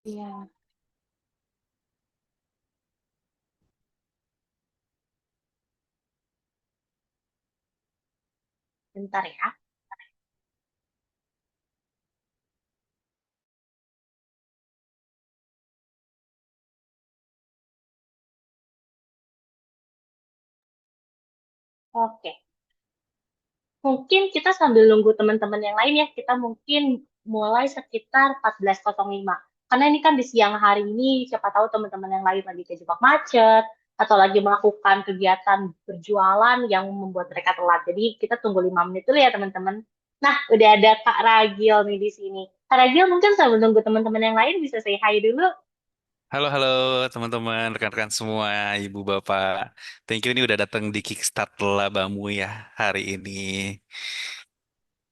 Iya, bentar ya. Oke. Mungkin kita sambil nunggu teman-teman yang lain ya, kita mungkin mulai sekitar 14.05. Karena ini kan di siang hari ini, siapa tahu teman-teman yang lain lagi kejebak macet, atau lagi melakukan kegiatan berjualan yang membuat mereka telat. Jadi kita tunggu 5 menit dulu ya teman-teman. Nah, udah ada Kak Ragil nih di sini. Kak Ragil mungkin sambil nunggu teman-teman yang lain bisa say hi dulu. Halo, halo teman-teman, rekan-rekan semua, ibu bapak. Thank you ini udah datang di Kickstart Labamu ya hari ini.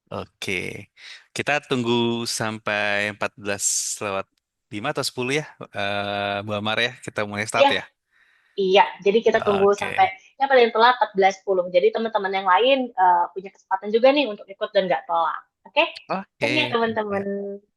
Oke, kita tunggu sampai 14 lewat 5 atau 10 ya, Bu Amar ya. Kita mulai start Ya, ya. iya. Jadi kita tunggu sampai Oke, yang paling telat 14.10. Jadi teman-teman yang lain punya kesempatan juga nih untuk ikut dan nggak telat. Oke? Thank you oke. teman-teman. Ya.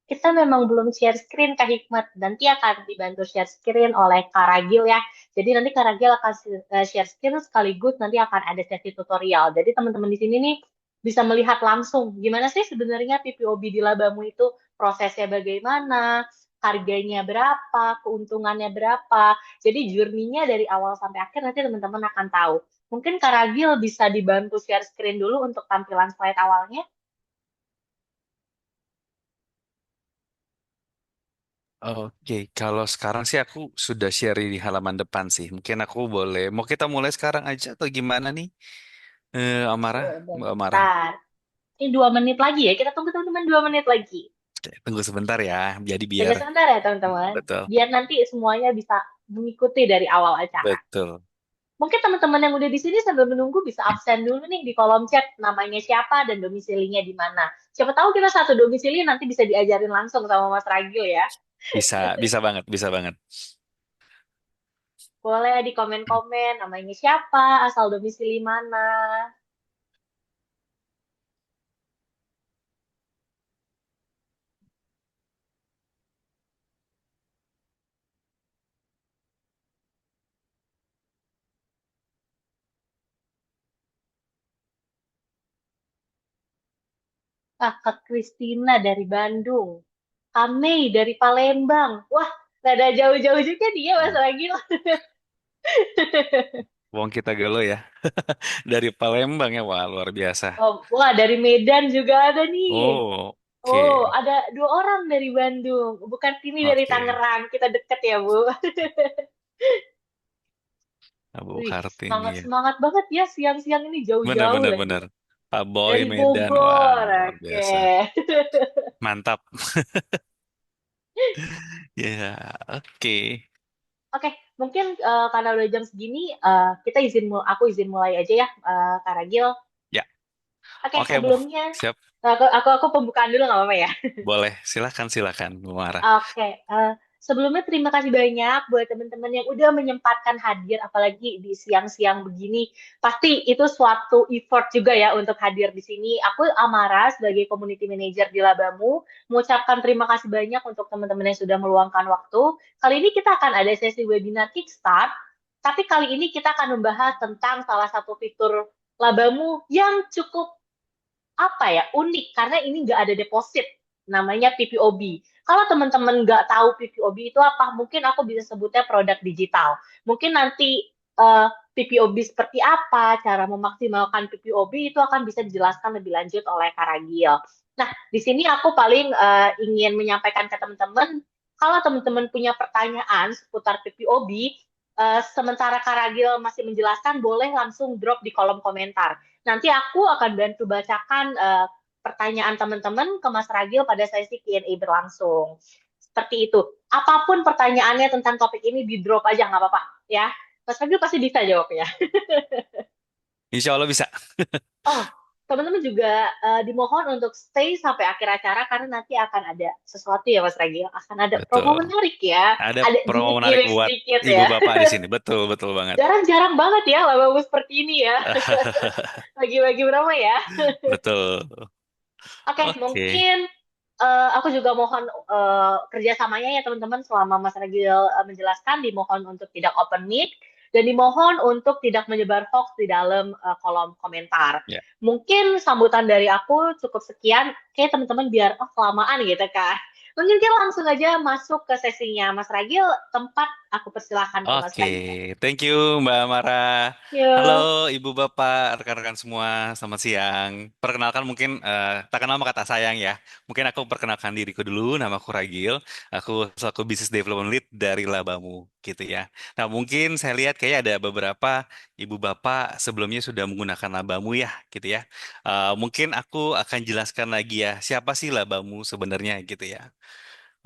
Kita memang belum share screen Kak Hikmat. Nanti akan dibantu share screen oleh Kak Ragil ya. Jadi nanti Kak Ragil akan share screen sekaligus nanti akan ada sesi tutorial. Jadi teman-teman di sini nih bisa melihat langsung gimana sih sebenarnya PPOB di Labamu itu prosesnya bagaimana, harganya berapa, keuntungannya berapa. Jadi journey-nya dari awal sampai akhir nanti teman-teman akan tahu. Mungkin Kak Ragil bisa dibantu share screen dulu untuk tampilan slide awalnya. Oke, kalau sekarang sih aku sudah share di halaman depan sih. Mungkin aku boleh. Mau kita mulai sekarang aja atau gimana nih, Amara, Mbak Amara? Bentar. Ini 2 menit lagi ya. Kita tunggu teman-teman 2 menit lagi. Oke, tunggu sebentar ya. Jadi Tunggu biar sebentar ya teman-teman. betul, Biar nanti semuanya bisa mengikuti dari awal acara. betul. Mungkin teman-teman yang udah di sini sambil menunggu bisa absen dulu nih di kolom chat namanya siapa dan domisilinya di mana. Siapa tahu kita satu domisili nanti bisa diajarin langsung sama Mas Ragil ya. Bisa, bisa banget, bisa banget. Boleh di komen-komen namanya siapa, asal domisili mana. Kak Kristina dari Bandung. Kak Mei dari Palembang. Wah, rada jauh-jauh juga dia Mas Oh, Ragil. wong kita gelo ya. Dari Palembang ya, wah luar biasa. Oh, wah, dari Medan juga ada nih. Oh, Oh, oke. ada dua orang dari Bandung. Bukan Timi dari Oke. Tangerang. Kita deket ya, Bu. Abu Wih, Kartini ya. semangat-semangat banget ya siang-siang ini jauh-jauh Benar-benar lagi. benar. Pak Boy Dari Medan, wah Bogor. luar Oke. biasa. Mantap. Ya, oke. Oke, mungkin karena udah jam segini, kita aku izin mulai aja ya, Kak Ragil. Ya, Oke, oke Bu. sebelumnya Siap. aku pembukaan dulu nggak apa-apa ya. Boleh. Silakan silakan Bu Mara. Oke, sebelumnya terima kasih banyak buat teman-teman yang udah menyempatkan hadir, apalagi di siang-siang begini. Pasti itu suatu effort juga ya untuk hadir di sini. Aku Amara sebagai community manager di Labamu, mengucapkan terima kasih banyak untuk teman-teman yang sudah meluangkan waktu. Kali ini kita akan ada sesi webinar Kickstart, tapi kali ini kita akan membahas tentang salah satu fitur Labamu yang cukup apa ya unik karena ini nggak ada deposit namanya PPOB. Kalau teman-teman nggak tahu PPOB itu apa, mungkin aku bisa sebutnya produk digital. Mungkin nanti PPOB seperti apa, cara memaksimalkan PPOB itu akan bisa dijelaskan lebih lanjut oleh Karagil. Nah, di sini aku paling ingin menyampaikan ke teman-teman, kalau teman-teman punya pertanyaan seputar PPOB, sementara Karagil masih menjelaskan, boleh langsung drop di kolom komentar. Nanti aku akan bantu bacakan pertanyaan teman-teman ke Mas Ragil pada sesi Q&A berlangsung. Seperti itu. Apapun pertanyaannya tentang topik ini di drop aja nggak apa-apa ya. Mas Ragil pasti bisa jawab ya. Insya Allah bisa. Oh, teman-teman juga dimohon untuk stay sampai akhir acara karena nanti akan ada sesuatu ya Mas Ragil. Akan ada promo Betul. menarik ya. Ada Ada promo menarik gimmick-gimmick buat sedikit ibu ya. bapak di sini. Betul, betul banget. Jarang-jarang banget ya laba seperti ini ya. Bagi-bagi berapa ya? Betul. Oke, Oke. mungkin aku juga mohon kerjasamanya ya teman-teman selama Mas Ragil menjelaskan, dimohon untuk tidak open mic dan dimohon untuk tidak menyebar hoax di dalam kolom komentar. Ya. Mungkin sambutan dari aku cukup sekian, kayak teman-teman biar kelamaan gitu Kak. Mungkin kita langsung aja masuk ke sesinya Mas Ragil, tempat aku persilahkan ke Mas Oke, Ragil. thank you Mbak Mara. Halo Yuk. Ibu Bapak, rekan-rekan semua, selamat siang. Perkenalkan mungkin tak kenal maka tak sayang ya. Mungkin aku perkenalkan diriku dulu, nama aku Ragil. Aku selaku Business Development Lead dari Labamu, gitu ya. Nah mungkin saya lihat kayak ada beberapa Ibu Bapak sebelumnya sudah menggunakan Labamu ya, gitu ya. Mungkin aku akan jelaskan lagi ya, siapa sih Labamu sebenarnya gitu ya.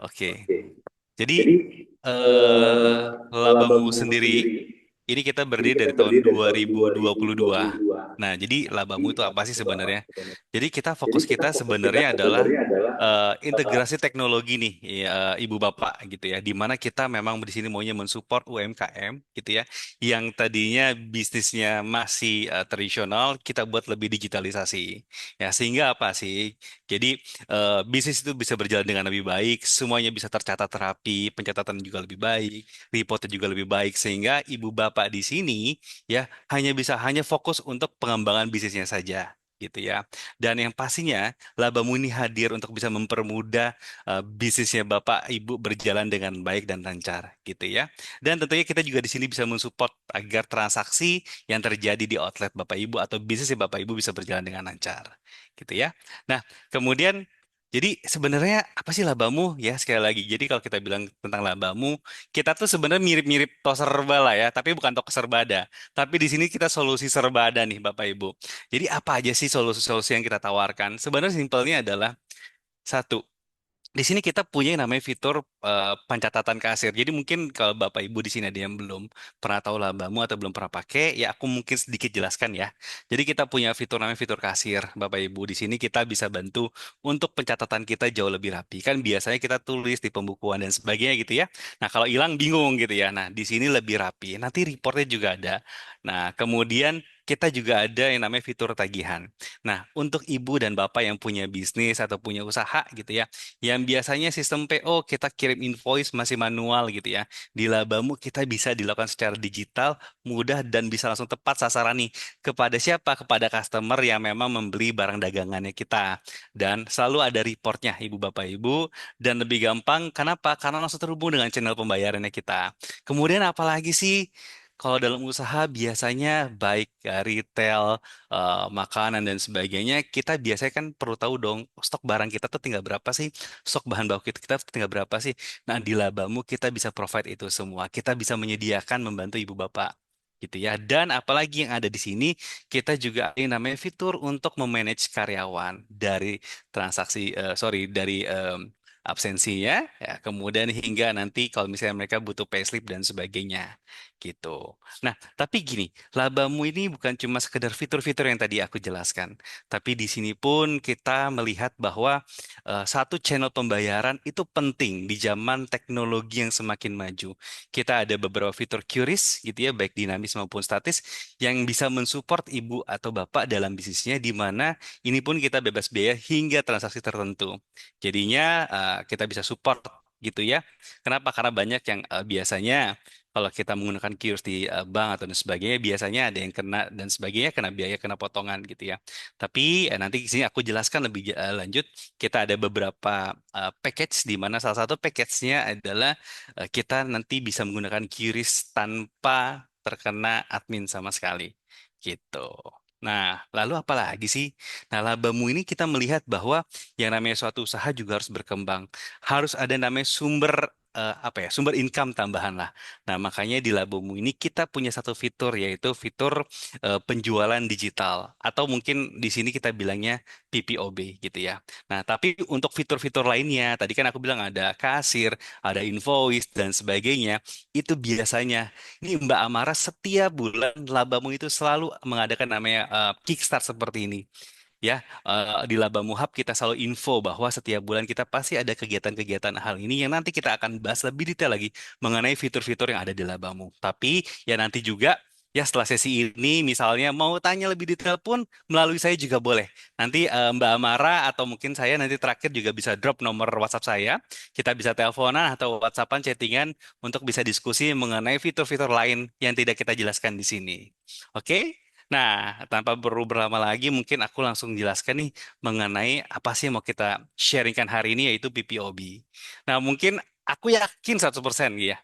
Oke. Oke, Jadi jadi eh Labamu Labamu sendiri sendiri, ini kita ini berdiri kita dari tahun berdiri dari tahun 2022. 2022. Nah, jadi Jadi Labamu itu apa sih Labamu itu apa sebenarnya? sebenarnya? Jadi kita Jadi fokus kita kita fokus kita sebenarnya adalah sebenarnya adalah integrasi teknologi nih, ya, Ibu Bapak gitu ya. Di mana kita memang di sini maunya mensupport UMKM gitu ya, yang tadinya bisnisnya masih tradisional, kita buat lebih digitalisasi. Ya, sehingga apa sih? Jadi bisnis itu bisa berjalan dengan lebih baik, semuanya bisa tercatat rapi, pencatatan juga lebih baik, reportnya juga lebih baik, sehingga ibu bapak di sini ya hanya fokus untuk pengembangan bisnisnya saja. Gitu ya. Dan yang pastinya Laba Muni hadir untuk bisa mempermudah bisnisnya Bapak Ibu berjalan dengan baik dan lancar gitu ya. Dan tentunya kita juga di sini bisa mensupport agar transaksi yang terjadi di outlet Bapak Ibu atau bisnis Bapak Ibu bisa berjalan dengan lancar gitu ya. Nah, kemudian jadi sebenarnya apa sih labamu ya sekali lagi. Jadi kalau kita bilang tentang labamu, kita tuh sebenarnya mirip-mirip tos serba lah ya, tapi bukan tos serba ada. Tapi di sini kita solusi serba ada nih Bapak Ibu. Jadi apa aja sih solusi-solusi yang kita tawarkan? Sebenarnya simpelnya adalah satu, di sini kita punya yang namanya fitur pencatatan kasir. Jadi mungkin kalau Bapak Ibu di sini ada yang belum pernah tahu Labamu atau belum pernah pakai, ya aku mungkin sedikit jelaskan ya. Jadi kita punya fitur namanya fitur kasir, Bapak Ibu. Di sini kita bisa bantu untuk pencatatan kita jauh lebih rapi. Kan biasanya kita tulis di pembukuan dan sebagainya gitu ya. Nah, kalau hilang bingung gitu ya. Nah, di sini lebih rapi. Nanti reportnya juga ada. Nah, kemudian kita juga ada yang namanya fitur tagihan. Nah, untuk ibu dan bapak yang punya bisnis atau punya usaha gitu ya, yang biasanya sistem PO kita kirim ngirim invoice masih manual gitu ya. Di Labamu kita bisa dilakukan secara digital, mudah dan bisa langsung tepat sasaran nih. Kepada siapa? Kepada customer yang memang membeli barang dagangannya kita. Dan selalu ada reportnya, Ibu Bapak Ibu. Dan lebih gampang, kenapa? Karena langsung terhubung dengan channel pembayarannya kita. Kemudian apalagi sih? Kalau dalam usaha biasanya baik retail, makanan dan sebagainya, kita biasanya kan perlu tahu dong stok barang kita tuh tinggal berapa sih, stok bahan baku kita tuh tinggal berapa sih. Nah di Labamu kita bisa provide itu semua, kita bisa menyediakan membantu ibu bapak gitu ya. Dan apalagi yang ada di sini, kita juga ada yang namanya fitur untuk memanage karyawan dari transaksi, sorry dari absensinya, ya, kemudian hingga nanti kalau misalnya mereka butuh payslip dan sebagainya gitu. Nah, tapi gini, Labamu ini bukan cuma sekedar fitur-fitur yang tadi aku jelaskan, tapi di sini pun kita melihat bahwa satu channel pembayaran itu penting di zaman teknologi yang semakin maju. Kita ada beberapa fitur QRIS gitu ya, baik dinamis maupun statis, yang bisa mensupport ibu atau bapak dalam bisnisnya, di mana ini pun kita bebas biaya hingga transaksi tertentu. Jadinya kita bisa support gitu ya. Kenapa? Karena banyak yang biasanya kalau kita menggunakan kios di bank atau dan sebagainya, biasanya ada yang kena dan sebagainya, kena biaya, kena potongan gitu ya. Tapi nanti di sini aku jelaskan lebih lanjut. Kita ada beberapa package di mana salah satu package-nya adalah kita nanti bisa menggunakan QRIS tanpa terkena admin sama sekali gitu. Nah, lalu apa lagi sih? Nah, Labamu ini kita melihat bahwa yang namanya suatu usaha juga harus berkembang. Harus ada namanya sumber apa ya? Sumber income tambahan lah. Nah, makanya di Labamu ini kita punya satu fitur, yaitu fitur penjualan digital atau mungkin di sini kita bilangnya PPOB gitu ya. Nah, tapi untuk fitur-fitur lainnya, tadi kan aku bilang ada kasir, ada invoice dan sebagainya. Itu biasanya ini Mbak Amara setiap bulan Labamu itu selalu mengadakan namanya Kickstart seperti ini. Ya, di Laba Muhab kita selalu info bahwa setiap bulan kita pasti ada kegiatan-kegiatan hal ini yang nanti kita akan bahas lebih detail lagi mengenai fitur-fitur yang ada di Labamu. Tapi ya nanti juga ya setelah sesi ini misalnya mau tanya lebih detail pun melalui saya juga boleh. Nanti Mbak Amara atau mungkin saya nanti terakhir juga bisa drop nomor WhatsApp saya. Kita bisa teleponan atau WhatsAppan chattingan untuk bisa diskusi mengenai fitur-fitur lain yang tidak kita jelaskan di sini. Oke? Nah, tanpa perlu berlama lagi, mungkin aku langsung jelaskan nih mengenai apa sih yang mau kita sharingkan hari ini, yaitu PPOB. Nah, mungkin aku yakin 100% ya.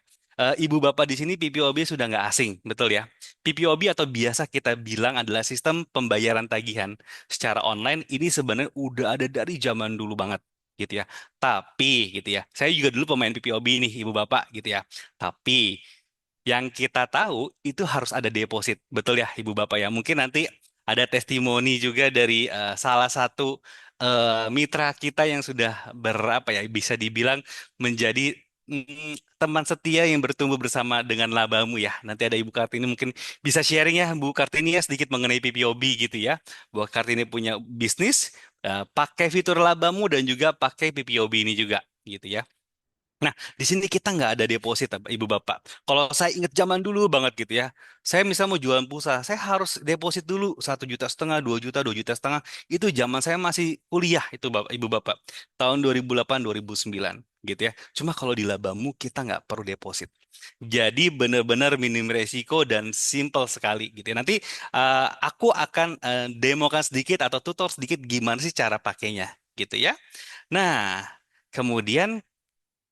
Ibu bapak di sini PPOB sudah nggak asing, betul ya? PPOB atau biasa kita bilang adalah sistem pembayaran tagihan secara online, ini sebenarnya udah ada dari zaman dulu banget gitu ya. Tapi gitu ya, saya juga dulu pemain PPOB nih, ibu bapak gitu ya. Tapi yang kita tahu itu harus ada deposit, betul ya Ibu Bapak ya. Mungkin nanti ada testimoni juga dari salah satu mitra kita yang sudah berapa ya bisa dibilang menjadi teman setia yang bertumbuh bersama dengan Labamu ya. Nanti ada Ibu Kartini mungkin bisa sharing ya Bu Kartini ya sedikit mengenai PPOB gitu ya. Bahwa Kartini punya bisnis pakai fitur Labamu dan juga pakai PPOB ini juga gitu ya. Nah, di sini kita nggak ada deposit, Ibu Bapak. Kalau saya ingat zaman dulu banget gitu ya, saya misal mau jualan pulsa, saya harus deposit dulu 1,5 juta, 2 juta, 2,5 juta. Itu zaman saya masih kuliah itu Bapak, Ibu Bapak, tahun 2008, 2009 gitu ya. Cuma kalau di Labamu kita nggak perlu deposit. Jadi benar-benar minim resiko dan simple sekali gitu ya. Nanti aku akan demokan sedikit atau tutor sedikit gimana sih cara pakainya gitu ya. Nah, kemudian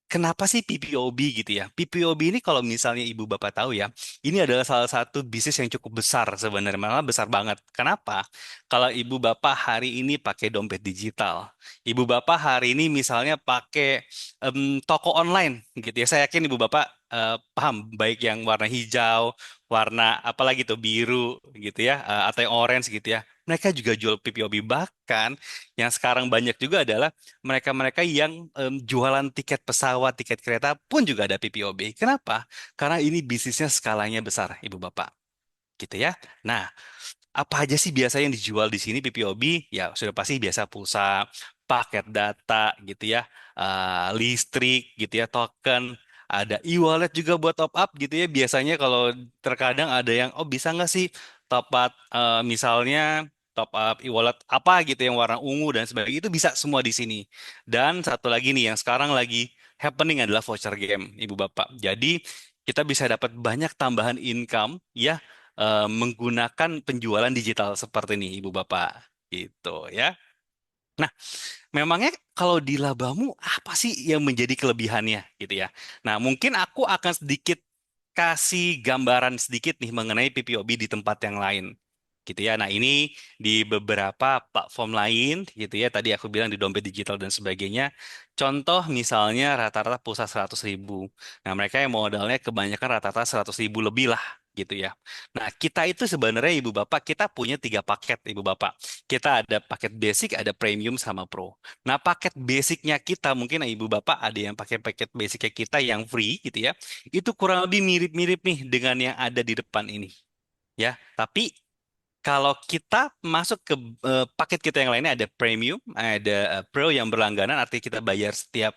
kenapa sih PPOB gitu ya? PPOB ini kalau misalnya Ibu Bapak tahu ya, ini adalah salah satu bisnis yang cukup besar sebenarnya, malah besar banget. Kenapa? Kalau Ibu Bapak hari ini pakai dompet digital, Ibu Bapak hari ini misalnya pakai toko online gitu ya. Saya yakin Ibu Bapak paham, baik yang warna hijau, warna apalagi tuh biru gitu ya, atau yang orange gitu ya. Mereka juga jual PPOB. Bahkan yang sekarang banyak juga adalah mereka-mereka yang jualan tiket pesawat, tiket kereta pun juga ada PPOB. Kenapa? Karena ini bisnisnya skalanya besar, Ibu Bapak. Gitu ya. Nah, apa aja sih biasa yang dijual di sini PPOB? Ya, sudah pasti biasa pulsa, paket data gitu ya, listrik gitu ya, token, ada e-wallet juga buat top up gitu ya. Biasanya kalau terkadang ada yang, oh bisa nggak sih top up misalnya top up e-wallet apa gitu yang warna ungu dan sebagainya itu bisa semua di sini. Dan satu lagi nih yang sekarang lagi happening adalah voucher game, Ibu Bapak. Jadi kita bisa dapat banyak tambahan income ya menggunakan penjualan digital seperti ini, Ibu Bapak. Gitu ya. Nah, memangnya kalau di Labamu apa sih yang menjadi kelebihannya gitu ya? Nah, mungkin aku akan sedikit kasih gambaran sedikit nih mengenai PPOB di tempat yang lain gitu ya. Nah, ini di beberapa platform lain gitu ya. Tadi aku bilang di dompet digital dan sebagainya. Contoh misalnya rata-rata pulsa 100.000. Nah, mereka yang modalnya kebanyakan rata-rata 100.000 lebih lah gitu ya. Nah, kita itu sebenarnya Ibu Bapak, kita punya 3 paket Ibu Bapak. Kita ada paket basic, ada premium sama pro. Nah, paket basicnya kita mungkin Ibu Bapak ada yang pakai paket basicnya kita yang free gitu ya. Itu kurang lebih mirip-mirip nih dengan yang ada di depan ini ya. Tapi kalau kita masuk ke paket kita yang lainnya ada premium, ada pro yang berlangganan artinya kita bayar setiap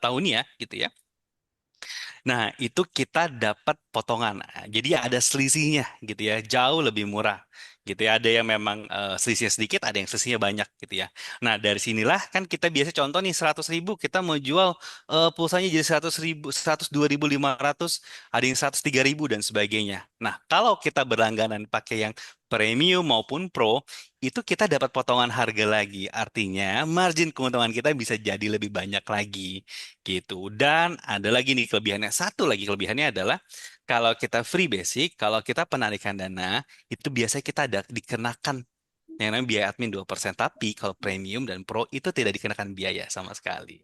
tahunnya gitu ya. Nah, itu kita dapat potongan. Nah, jadi ada selisihnya gitu ya, jauh lebih murah gitu ya. Ada yang memang selisihnya sedikit, ada yang selisihnya banyak gitu ya. Nah, dari sinilah kan kita biasa contoh nih 100.000 kita mau jual pulsanya jadi 100.000, 102.500, ada yang 103.000 dan sebagainya. Nah, kalau kita berlangganan pakai yang premium maupun pro, itu kita dapat potongan harga lagi. Artinya margin keuntungan kita bisa jadi lebih banyak lagi gitu. Dan ada lagi nih kelebihannya. Satu lagi kelebihannya adalah kalau kita free basic, kalau kita penarikan dana, itu biasanya kita ada dikenakan yang namanya biaya admin 2%. Tapi kalau premium dan pro itu tidak dikenakan biaya sama sekali.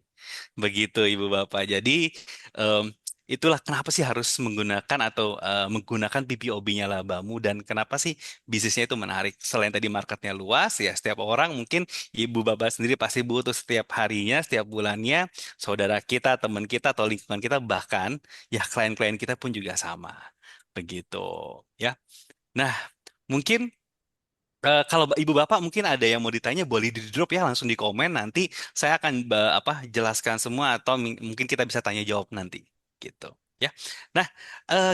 Begitu Ibu Bapak. Jadi em, itulah kenapa sih harus menggunakan atau menggunakan PPOB-nya Labamu dan kenapa sih bisnisnya itu menarik. Selain tadi marketnya luas ya setiap orang mungkin Ibu Bapak sendiri pasti butuh setiap harinya, setiap bulannya, saudara kita, teman kita atau lingkungan kita bahkan ya klien-klien kita pun juga sama. Begitu ya. Nah, mungkin kalau Ibu Bapak mungkin ada yang mau ditanya boleh di drop ya langsung di komen nanti saya akan jelaskan semua atau mungkin kita bisa tanya jawab nanti gitu ya. Nah,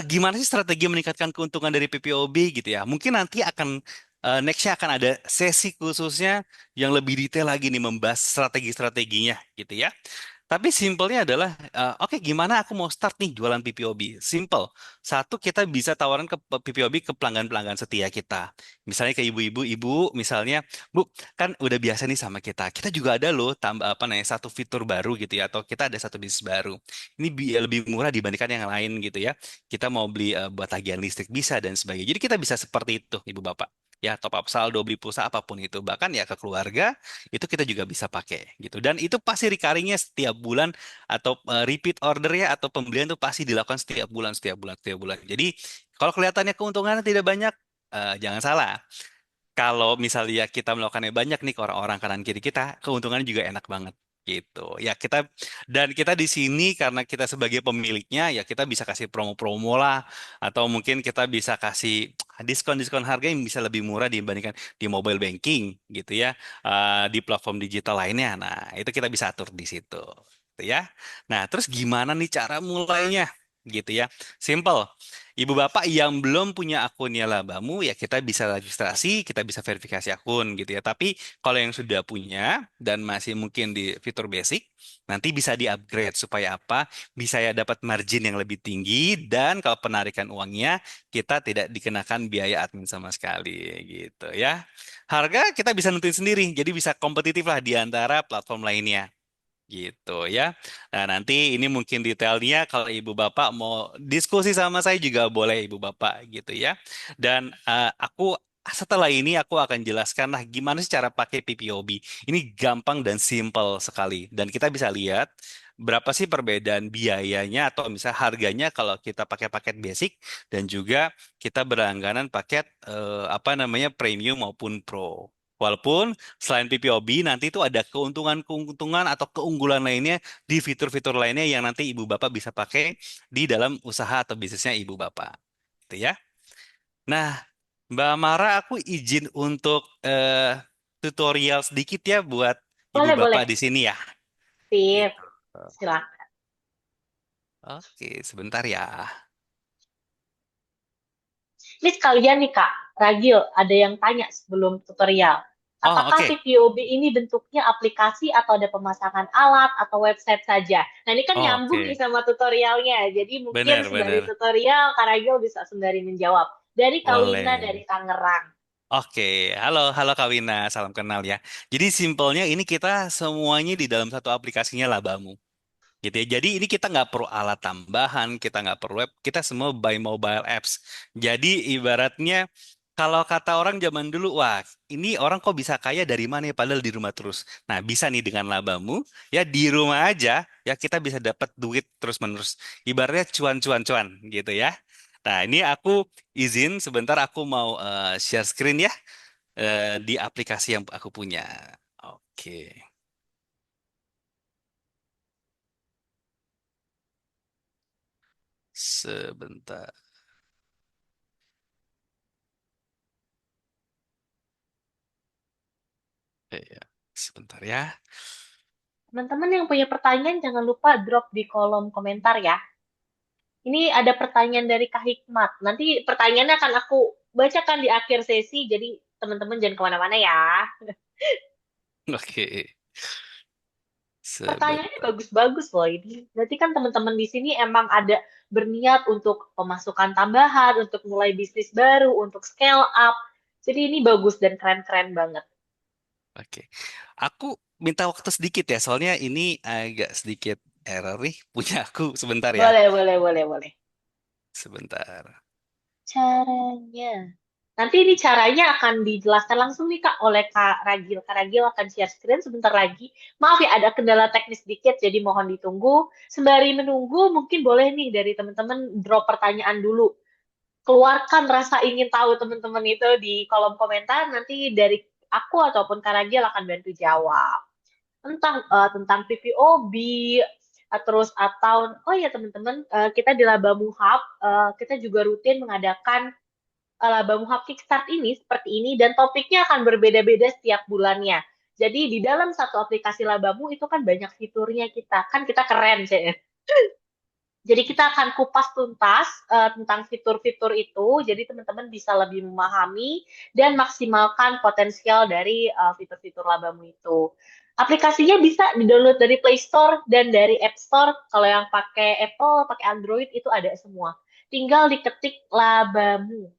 gimana sih strategi meningkatkan keuntungan dari PPOB gitu ya? Mungkin nanti akan nextnya akan ada sesi khususnya yang lebih detail lagi nih membahas strategi-strateginya gitu ya. Tapi simpelnya adalah, oke gimana aku mau start nih jualan PPOB? Simple. Satu, kita bisa tawaran ke PPOB ke pelanggan-pelanggan setia kita. Misalnya ke ibu-ibu, ibu misalnya, Bu, kan udah biasa nih sama kita. Kita juga ada loh tambah apa namanya satu fitur baru gitu ya, atau kita ada satu bisnis baru. Ini lebih murah dibandingkan yang lain gitu ya. Kita mau beli buat tagihan listrik bisa dan sebagainya. Jadi kita bisa seperti itu, Ibu Bapak. Ya, top up saldo, beli pulsa apapun itu. Bahkan ya ke keluarga itu kita juga bisa pakai gitu. Dan itu pasti recurringnya setiap bulan atau repeat ordernya atau pembelian itu pasti dilakukan setiap bulan, setiap bulan, setiap bulan. Jadi kalau kelihatannya keuntungannya tidak banyak, jangan salah. Kalau misalnya kita melakukannya banyak nih ke orang-orang kanan kiri kita, keuntungannya juga enak banget gitu. Ya kita dan kita di sini karena kita sebagai pemiliknya ya kita bisa kasih promo-promo lah atau mungkin kita bisa kasih diskon-diskon harga yang bisa lebih murah dibandingkan di mobile banking gitu ya di platform digital lainnya. Nah, itu kita bisa atur di situ gitu ya. Nah, terus gimana nih cara mulainya? Gitu ya. Simple. Ibu bapak yang belum punya akunnya Labamu ya kita bisa registrasi, kita bisa verifikasi akun gitu ya. Tapi kalau yang sudah punya dan masih mungkin di fitur basic, nanti bisa di-upgrade supaya apa? Bisa ya dapat margin yang lebih tinggi dan kalau penarikan uangnya kita tidak dikenakan biaya admin sama sekali gitu ya. Harga kita bisa nentuin sendiri, jadi bisa kompetitif lah di antara platform lainnya. Gitu ya. Nah, nanti ini mungkin detailnya kalau Ibu Bapak mau diskusi sama saya juga boleh Ibu Bapak gitu ya. Dan aku setelah ini aku akan jelaskan lah gimana sih cara pakai PPOB. Ini gampang dan simple sekali. Dan kita bisa lihat berapa sih perbedaan biayanya atau misalnya harganya kalau kita pakai paket basic dan juga kita berlangganan paket apa namanya premium maupun pro. Walaupun selain PPOB, nanti itu ada keuntungan-keuntungan atau keunggulan lainnya di fitur-fitur lainnya yang nanti Ibu Bapak bisa pakai di dalam usaha atau bisnisnya Ibu Bapak. Gitu ya. Nah, Mbak Mara, aku izin untuk tutorial sedikit ya buat Ibu Boleh, Bapak boleh. di sini ya. Sip. Gitu. Silakan. Oke, sebentar ya. Ini sekalian nih Kak, Ragil, ada yang tanya sebelum tutorial. Oh, Apakah oke. PPOB ini bentuknya aplikasi atau ada pemasangan alat atau website saja? Nah, ini kan Oh, nyambung nih oke. sama tutorialnya. Jadi mungkin Benar, sembari benar. tutorial, Kak Ragil bisa sembari menjawab. Dari Kawina dari Boleh. Tangerang. Oke, halo, halo Kak Wina, salam kenal ya. Jadi simpelnya ini kita semuanya di dalam satu aplikasinya Labamu, gitu ya. Jadi ini kita nggak perlu alat tambahan, kita nggak perlu web, kita semua by mobile apps. Jadi ibaratnya kalau kata orang zaman dulu, wah ini orang kok bisa kaya dari mana ya padahal di rumah terus. Nah bisa nih dengan Labamu, ya di rumah aja, ya kita bisa dapat duit terus-menerus. Ibaratnya cuan-cuan-cuan gitu ya. Nah ini aku izin sebentar aku mau share screen ya di aplikasi yang aku punya. Oke, sebentar. Ya, sebentar ya. Teman-teman yang punya pertanyaan jangan lupa drop di kolom komentar ya. Ini ada pertanyaan dari Kak Hikmat. Nanti pertanyaannya akan aku bacakan di akhir sesi, jadi teman-teman jangan kemana-mana ya. Oke, Pertanyaannya sebentar. bagus-bagus loh ini. Berarti kan teman-teman di sini emang ada berniat untuk pemasukan tambahan, untuk mulai bisnis baru, untuk scale up. Jadi ini bagus dan keren-keren banget. Oke, aku minta waktu sedikit ya, soalnya ini agak sedikit error nih punya aku. Sebentar ya, Boleh, boleh, boleh, boleh. sebentar. Caranya. Nanti ini caranya akan dijelaskan langsung nih Kak oleh Kak Ragil. Kak Ragil akan share screen sebentar lagi. Maaf ya ada kendala teknis sedikit jadi mohon ditunggu. Sembari menunggu mungkin boleh nih dari teman-teman drop pertanyaan dulu. Keluarkan rasa ingin tahu teman-teman itu di kolom komentar. Nanti dari aku ataupun Kak Ragil akan bantu jawab. Tentang PPOB, terus atau oh ya teman-teman kita di Labamu Hub kita juga rutin mengadakan Labamu Hub Kickstart ini seperti ini dan topiknya akan berbeda-beda setiap bulannya. Jadi di dalam satu aplikasi Labamu itu kan banyak fiturnya kita keren sih. Jadi kita akan kupas tuntas tentang fitur-fitur itu, jadi teman-teman bisa lebih memahami dan maksimalkan potensial dari fitur-fitur Labamu itu. Aplikasinya bisa di-download dari Play Store dan dari App Store. Kalau yang pakai Apple, pakai Android itu ada semua. Tinggal diketik Labamu.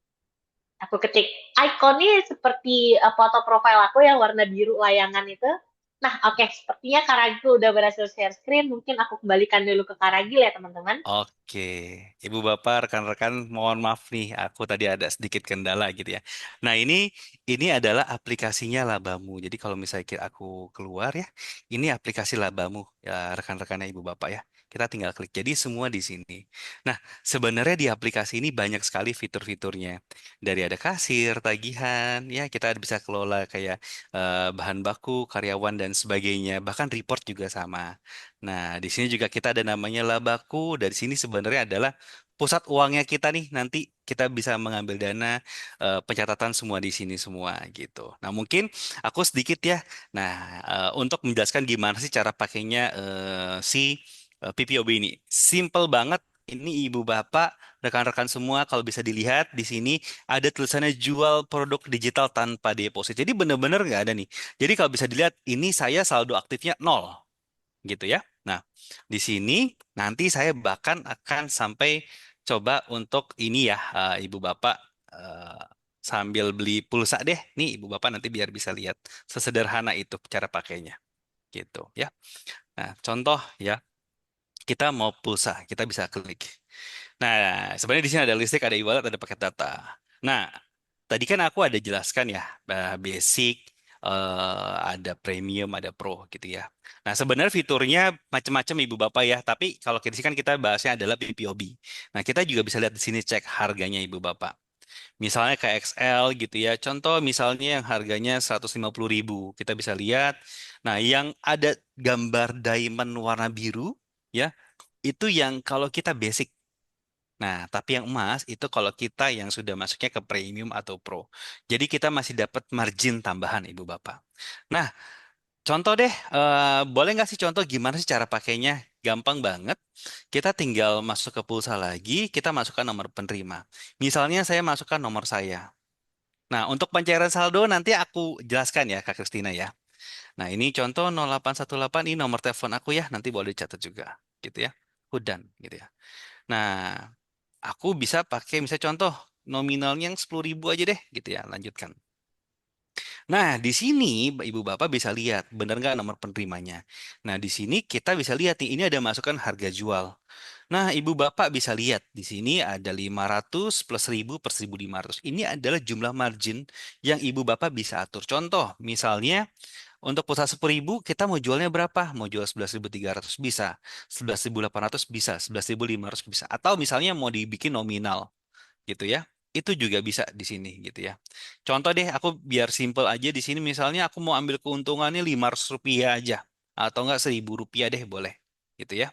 Aku ketik ikonnya seperti foto profil aku yang warna biru layangan itu. Nah, oke, sepertinya Karagil udah berhasil share screen. Mungkin aku kembalikan dulu ke Karagil ya, teman-teman. Oke, Ibu Bapak, rekan-rekan, mohon maaf nih, aku tadi ada sedikit kendala gitu ya. Nah, ini adalah aplikasinya Labamu. Jadi kalau misalnya aku keluar ya, ini aplikasi Labamu ya rekan-rekannya Ibu Bapak ya. Kita tinggal klik. Jadi semua di sini. Nah, sebenarnya di aplikasi ini banyak sekali fitur-fiturnya. Dari ada kasir, tagihan, ya kita bisa kelola kayak bahan baku, karyawan dan sebagainya. Bahkan report juga sama. Nah, di sini juga kita ada namanya Labaku. Dari sini sebenarnya adalah pusat uangnya kita nih. Nanti kita bisa mengambil dana pencatatan semua di sini semua gitu. Nah, mungkin aku sedikit ya. Nah, untuk menjelaskan gimana sih cara pakainya si PPOB ini. Simple banget. Ini ibu bapak, rekan-rekan semua kalau bisa dilihat di sini ada tulisannya jual produk digital tanpa deposit. Jadi benar-benar nggak ada nih. Jadi kalau bisa dilihat ini saya saldo aktifnya nol gitu ya. Nah, di sini nanti saya bahkan akan sampai coba untuk ini ya, Ibu Bapak eh, sambil beli pulsa deh. Nih, Ibu Bapak nanti biar bisa lihat sesederhana itu cara pakainya gitu ya. Nah, contoh ya, kita mau pulsa, kita bisa klik. Nah, sebenarnya di sini ada listrik, ada e-wallet, ada paket data. Nah, tadi kan aku ada jelaskan ya, basic, ada premium, ada pro gitu ya. Nah, sebenarnya fiturnya macam-macam Ibu Bapak ya, tapi kalau di sini kan kita bahasnya adalah PPOB. Nah, kita juga bisa lihat di sini cek harganya Ibu Bapak. Misalnya kayak XL gitu ya. Contoh misalnya yang harganya 150.000, kita bisa lihat. Nah, yang ada gambar diamond warna biru ya, itu yang kalau kita basic. Nah, tapi yang emas itu kalau kita yang sudah masuknya ke premium atau pro. Jadi kita masih dapat margin tambahan, Ibu Bapak. Nah, contoh deh, boleh nggak sih contoh gimana sih cara pakainya? Gampang banget. Kita tinggal masuk ke pulsa lagi, kita masukkan nomor penerima. Misalnya saya masukkan nomor saya. Nah, untuk pencairan saldo nanti aku jelaskan ya, Kak Kristina ya. Nah, ini contoh 0818 ini nomor telepon aku ya, nanti boleh dicatat juga, gitu ya. Hudan, gitu ya. Nah, aku bisa pakai misalnya contoh nominalnya yang 10.000 aja deh, gitu ya. Lanjutkan. Nah, di sini Ibu Bapak bisa lihat benar nggak nomor penerimanya. Nah, di sini kita bisa lihat nih, ini ada masukan harga jual. Nah, Ibu Bapak bisa lihat di sini ada 500 plus 1.000 per 1.500. Ini adalah jumlah margin yang Ibu Bapak bisa atur. Contoh, misalnya untuk pulsa 10.000 kita mau jualnya berapa? Mau jual 11.300 bisa, 11.800 bisa, 11.500 bisa. Atau misalnya mau dibikin nominal gitu ya. Itu juga bisa di sini gitu ya. Contoh deh, aku biar simple aja di sini misalnya aku mau ambil keuntungannya 500 rupiah aja. Atau enggak 1.000 rupiah deh boleh. Gitu ya.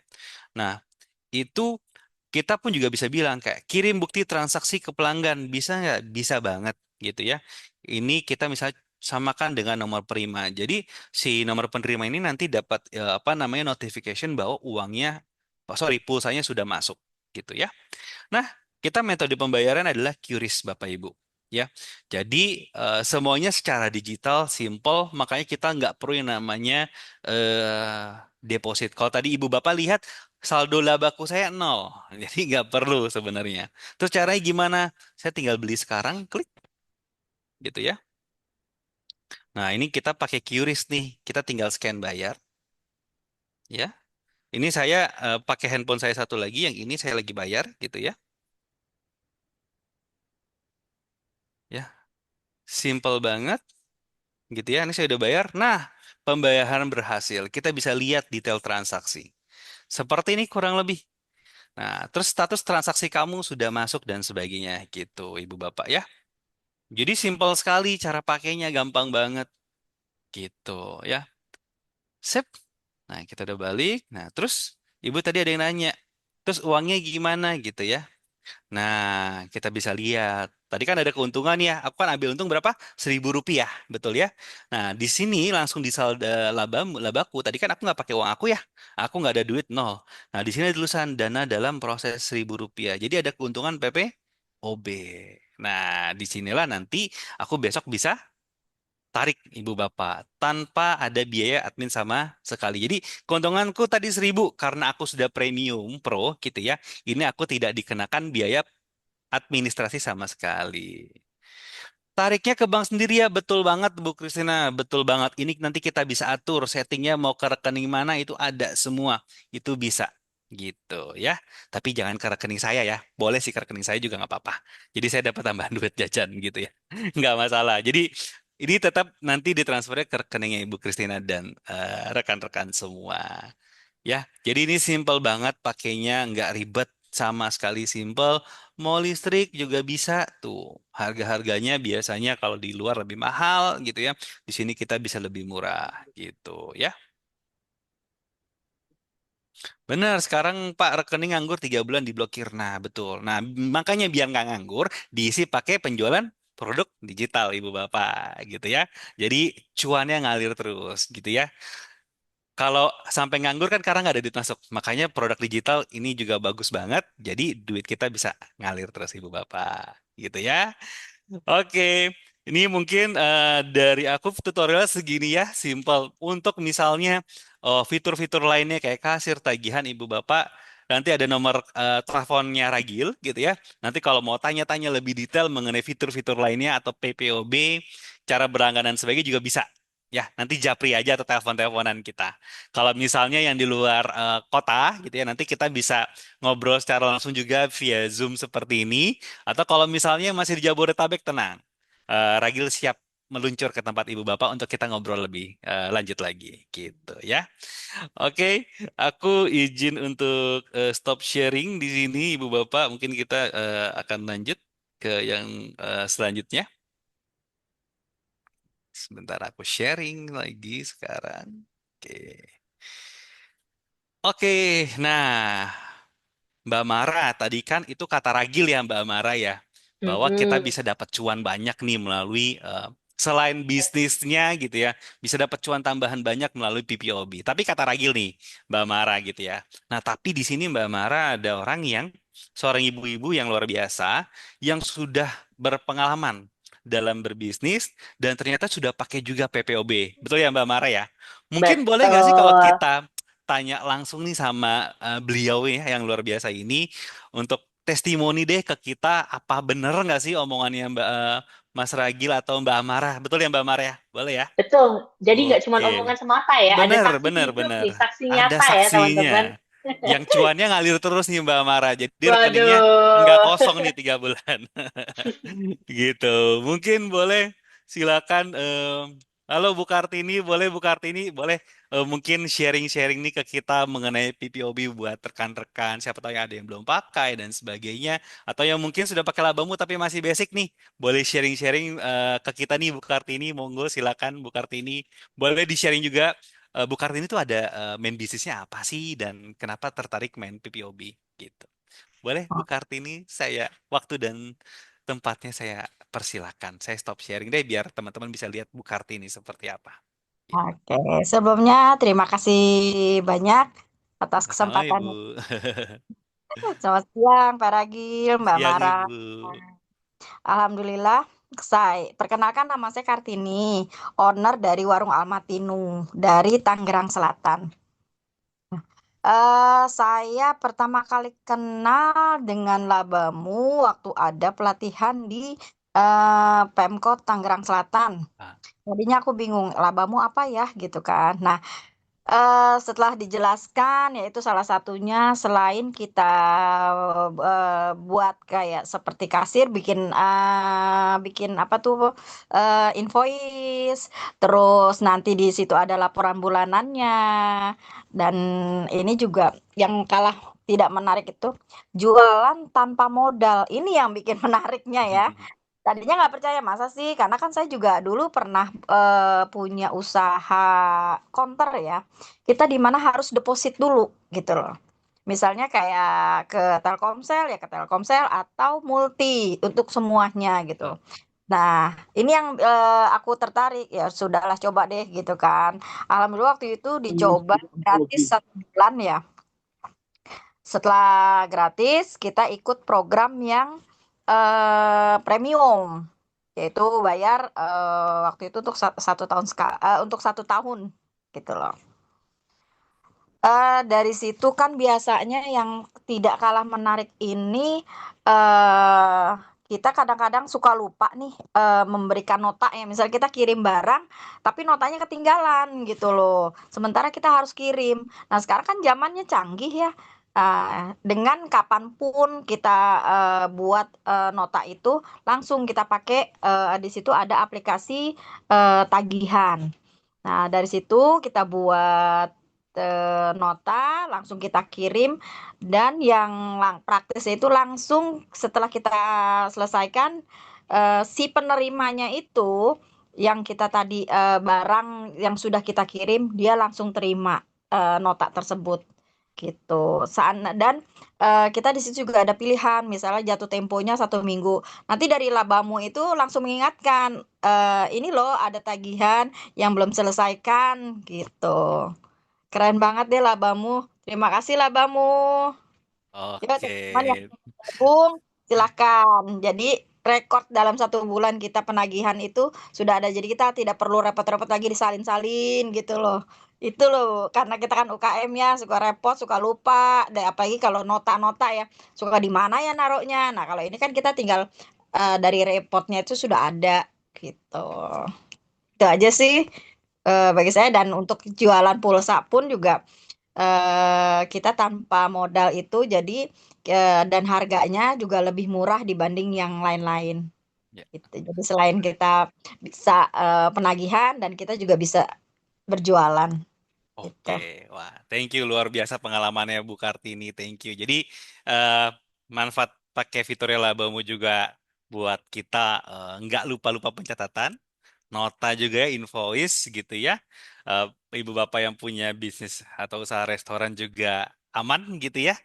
Nah, itu kita pun juga bisa bilang kayak kirim bukti transaksi ke pelanggan. Bisa nggak? Bisa banget gitu ya. Ini kita misalnya samakan dengan nomor prima. Jadi si nomor penerima ini nanti dapat apa namanya notification bahwa uangnya, oh, sorry, pulsanya sudah masuk gitu ya. Nah, kita metode pembayaran adalah QRIS, Bapak Ibu. Ya, jadi semuanya secara digital, simple, makanya kita nggak perlu yang namanya deposit. Kalau tadi Ibu Bapak lihat saldo labaku saya nol, jadi nggak perlu sebenarnya. Terus caranya gimana? Saya tinggal beli sekarang, klik, gitu ya. Nah, ini kita pakai QRIS nih, kita tinggal scan bayar, ya. Ini saya pakai handphone saya satu lagi, yang ini saya lagi bayar, gitu ya. Ya, simple banget. Gitu ya. Ini saya udah bayar. Nah, pembayaran berhasil. Kita bisa lihat detail transaksi. Seperti ini kurang lebih. Nah, terus status transaksi kamu sudah masuk dan sebagainya gitu, Ibu Bapak ya. Jadi simpel sekali cara pakainya, gampang banget gitu ya. Sip. Nah, kita udah balik. Nah, terus Ibu tadi ada yang nanya. Terus uangnya gimana gitu ya. Nah, kita bisa lihat. Tadi kan ada keuntungan ya. Aku kan ambil untung berapa? 1.000 rupiah, betul ya? Nah, di sini langsung di saldo labaku. Tadi kan aku nggak pakai uang aku ya. Aku nggak ada duit nol. Nah, di sini ada tulisan dana dalam proses 1.000 rupiah. Jadi ada keuntungan PPOB. Nah, disinilah nanti aku besok bisa tarik ibu bapak tanpa ada biaya admin sama sekali. Jadi keuntunganku tadi 1.000 karena aku sudah premium pro gitu ya. Ini aku tidak dikenakan biaya administrasi sama sekali. Tariknya ke bank sendiri ya, betul banget Bu Kristina, betul banget. Ini nanti kita bisa atur settingnya mau ke rekening mana itu ada semua, itu bisa gitu ya. Tapi jangan ke rekening saya ya, boleh sih ke rekening saya juga nggak apa-apa. Jadi saya dapat tambahan duit jajan gitu ya, nggak masalah. Jadi ini tetap nanti ditransfernya ke rekeningnya Ibu Kristina dan rekan-rekan semua. Ya, jadi ini simple banget pakainya, nggak ribet sama sekali simple. Mau listrik juga bisa tuh. Harga-harganya biasanya kalau di luar lebih mahal gitu ya. Di sini kita bisa lebih murah gitu ya. Benar, sekarang Pak rekening nganggur 3 bulan diblokir. Nah, betul. Nah, makanya biar nggak nganggur, diisi pakai penjualan produk digital Ibu Bapak gitu ya. Jadi cuannya ngalir terus gitu ya. Kalau sampai nganggur kan karena nggak ada duit masuk. Makanya produk digital ini juga bagus banget. Jadi duit kita bisa ngalir terus Ibu Bapak. Gitu ya. Oke. Ini mungkin dari aku tutorial segini ya. Simple. Untuk misalnya fitur-fitur lainnya kayak kasir, tagihan Ibu Bapak. Nanti ada nomor teleponnya Ragil gitu ya. Nanti kalau mau tanya-tanya lebih detail mengenai fitur-fitur lainnya atau PPOB, cara berangkat dan sebagainya juga bisa. Ya, nanti japri aja atau telepon-teleponan kita. Kalau misalnya yang di luar kota gitu ya, nanti kita bisa ngobrol secara langsung juga via Zoom seperti ini. Atau kalau misalnya masih di Jabodetabek, tenang. Ragil siap meluncur ke tempat ibu bapak untuk kita ngobrol lebih lanjut lagi gitu ya. Oke, aku izin untuk stop sharing di sini ibu bapak. Mungkin kita akan lanjut ke yang selanjutnya. Sebentar aku sharing lagi sekarang. Oke. Oke, nah Mbak Mara, tadi kan itu kata ragil ya Mbak Mara ya, bahwa kita Mm-mm. bisa dapat cuan banyak nih melalui selain bisnisnya gitu ya, bisa dapat cuan tambahan banyak melalui PPOB. Tapi kata ragil nih Mbak Mara gitu ya. Nah tapi di sini Mbak Mara ada orang yang seorang ibu-ibu yang luar biasa yang sudah berpengalaman dalam berbisnis dan ternyata sudah pakai juga PPOB. Betul ya Mbak Mara ya? Mungkin boleh nggak sih kalau Betul. kita tanya langsung nih sama beliau ya yang luar biasa ini untuk testimoni deh ke kita apa bener nggak sih omongannya Mas Ragil atau Mbak Amara? Betul ya Mbak Amara ya? Boleh ya? Betul. Jadi nggak cuma Oke. omongan semata ya, ada Bener, saksi bener, hidup bener. nih, saksi Ada nyata ya saksinya. teman-teman. Yang cuannya ngalir terus nih Mbak Amara. Jadi rekeningnya nggak Waduh. kosong nih 3 bulan. Gitu. Mungkin boleh silakan. Halo Bu Kartini, boleh Bu Kartini, boleh mungkin sharing-sharing nih ke kita mengenai PPOB buat rekan-rekan. Siapa tahu yang ada yang belum pakai dan sebagainya. Atau yang mungkin sudah pakai labamu tapi masih basic nih. Boleh sharing-sharing ke kita nih Bu Kartini. Monggo silakan Bu Kartini. Boleh di-sharing juga Bu Kartini itu ada main bisnisnya apa sih dan kenapa tertarik main PPOB gitu. Boleh Bu Kartini, saya waktu dan tempatnya saya persilakan. Saya stop sharing deh biar teman-teman bisa lihat Bu Kartini seperti apa. Gitu. Oke, sebelumnya terima kasih banyak atas Sama-sama Ibu. kesempatannya. Selamat siang, Pak Ragil, Mbak Siang Mara. Ibu. Alhamdulillah, perkenalkan nama saya Kartini, owner dari Warung Almatinu dari Tangerang Selatan. Saya pertama kali kenal dengan Labamu waktu ada pelatihan di Pemkot Tangerang Selatan. Ah, Tadinya aku bingung, Labamu apa ya gitu kan. Nah, setelah dijelaskan, yaitu salah satunya selain kita buat kayak seperti kasir, bikin apa tuh invoice, terus nanti di situ ada laporan bulanannya, dan ini juga yang kalah tidak menarik itu jualan tanpa modal. Ini yang bikin menariknya ya. Tadinya nggak percaya masa sih, karena kan saya juga dulu pernah punya usaha konter ya. Kita di mana harus deposit dulu gitu loh. Misalnya kayak ke Telkomsel ya ke Telkomsel atau Multi untuk semuanya gitu. betul. Nah, ini yang aku tertarik ya sudahlah coba deh gitu kan. Alhamdulillah waktu itu dicoba gratis 1 bulan ya. Setelah gratis, kita ikut program yang premium, yaitu bayar waktu itu untuk 1 tahun untuk 1 tahun gitu loh. Dari situ kan biasanya yang tidak kalah menarik ini eh kita kadang-kadang suka lupa nih memberikan nota ya. Misal kita kirim barang, tapi notanya ketinggalan gitu loh. Sementara kita harus kirim. Nah sekarang kan zamannya canggih ya. Dengan kapanpun kita buat nota itu, langsung kita pakai di situ ada aplikasi tagihan. Nah, dari situ kita buat nota, langsung kita kirim, dan yang praktisnya itu langsung setelah kita selesaikan, si penerimanya itu yang kita tadi barang yang sudah kita kirim, dia langsung terima nota tersebut gitu. Dan kita di situ juga ada pilihan, misalnya jatuh temponya 1 minggu. Nanti dari labamu itu langsung mengingatkan, ini loh ada tagihan yang belum selesaikan gitu. Keren banget deh Labamu. Terima kasih Labamu. Yuk Oke. teman-teman yang gabung silakan. Jadi rekor dalam 1 bulan kita penagihan itu sudah ada. Jadi kita tidak perlu repot-repot lagi disalin-salin gitu loh. Itu loh, karena kita kan UKM ya, suka repot, suka lupa. Dan apalagi kalau nota-nota ya, suka di mana ya naruhnya. Nah kalau ini kan kita tinggal dari repotnya itu sudah ada gitu. Itu aja sih bagi saya, dan untuk jualan pulsa pun juga kita tanpa modal itu jadi dan harganya juga lebih murah dibanding yang lain-lain Ya, gitu. Jadi selain kita bisa penagihan, dan kita juga bisa berjualan gitu. oke. Wah, thank you luar biasa pengalamannya Bu Kartini. Thank you. Jadi eh, manfaat pakai fitur Labamu juga buat kita nggak lupa-lupa pencatatan. Nota juga ya, invoice gitu ya. Eh, Ibu bapak yang punya bisnis atau usaha restoran juga aman gitu ya.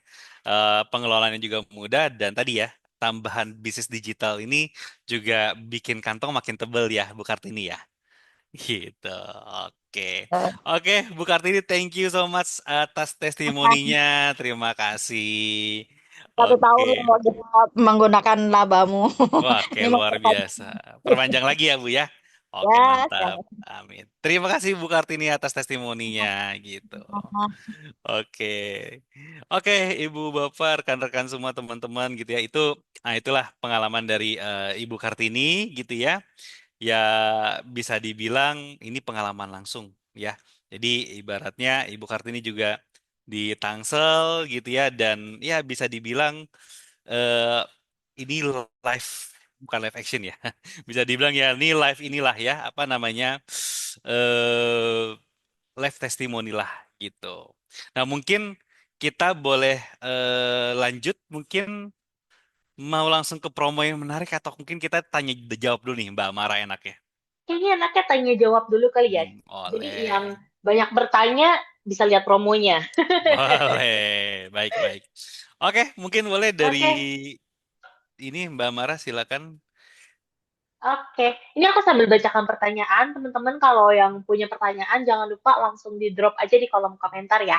Pengelolaannya juga mudah dan tadi ya tambahan bisnis digital ini juga bikin kantong makin tebel ya Bu Kartini ya. Gitu. Oke. Eh, Oke, Bu Kartini, thank you so much atas testimoninya. Terima kasih. Satu tahun Oke. lo kita menggunakan labamu. Oke, Ini luar memperpanjang. biasa. Perpanjang lagi ya, Bu ya. Oke, Ya, mantap. Amin. Terima kasih Bu Kartini atas testimoninya gitu. siapa? Oke. Oke, Ibu Bapak, rekan-rekan semua teman-teman gitu ya. Itulah pengalaman dari Ibu Kartini gitu ya. Ya bisa dibilang ini pengalaman langsung ya. Jadi ibaratnya Ibu Kartini juga di Tangsel gitu ya dan ya bisa dibilang eh ini live bukan live action ya. Bisa dibilang ya ini live inilah ya apa namanya eh live testimoni lah gitu. Nah, mungkin kita boleh lanjut mungkin mau langsung ke promo yang menarik atau mungkin kita tanya jawab dulu nih Mbak Mara enaknya. Kayaknya enaknya tanya jawab dulu kali ya. Jadi yang Boleh. banyak bertanya bisa lihat promonya. Boleh. Baik-baik. Oke, mungkin boleh dari Oke, ini Mbak Mara silakan. oke. Ini aku sambil bacakan pertanyaan. Teman-teman kalau yang punya pertanyaan jangan lupa langsung di drop aja di kolom komentar ya.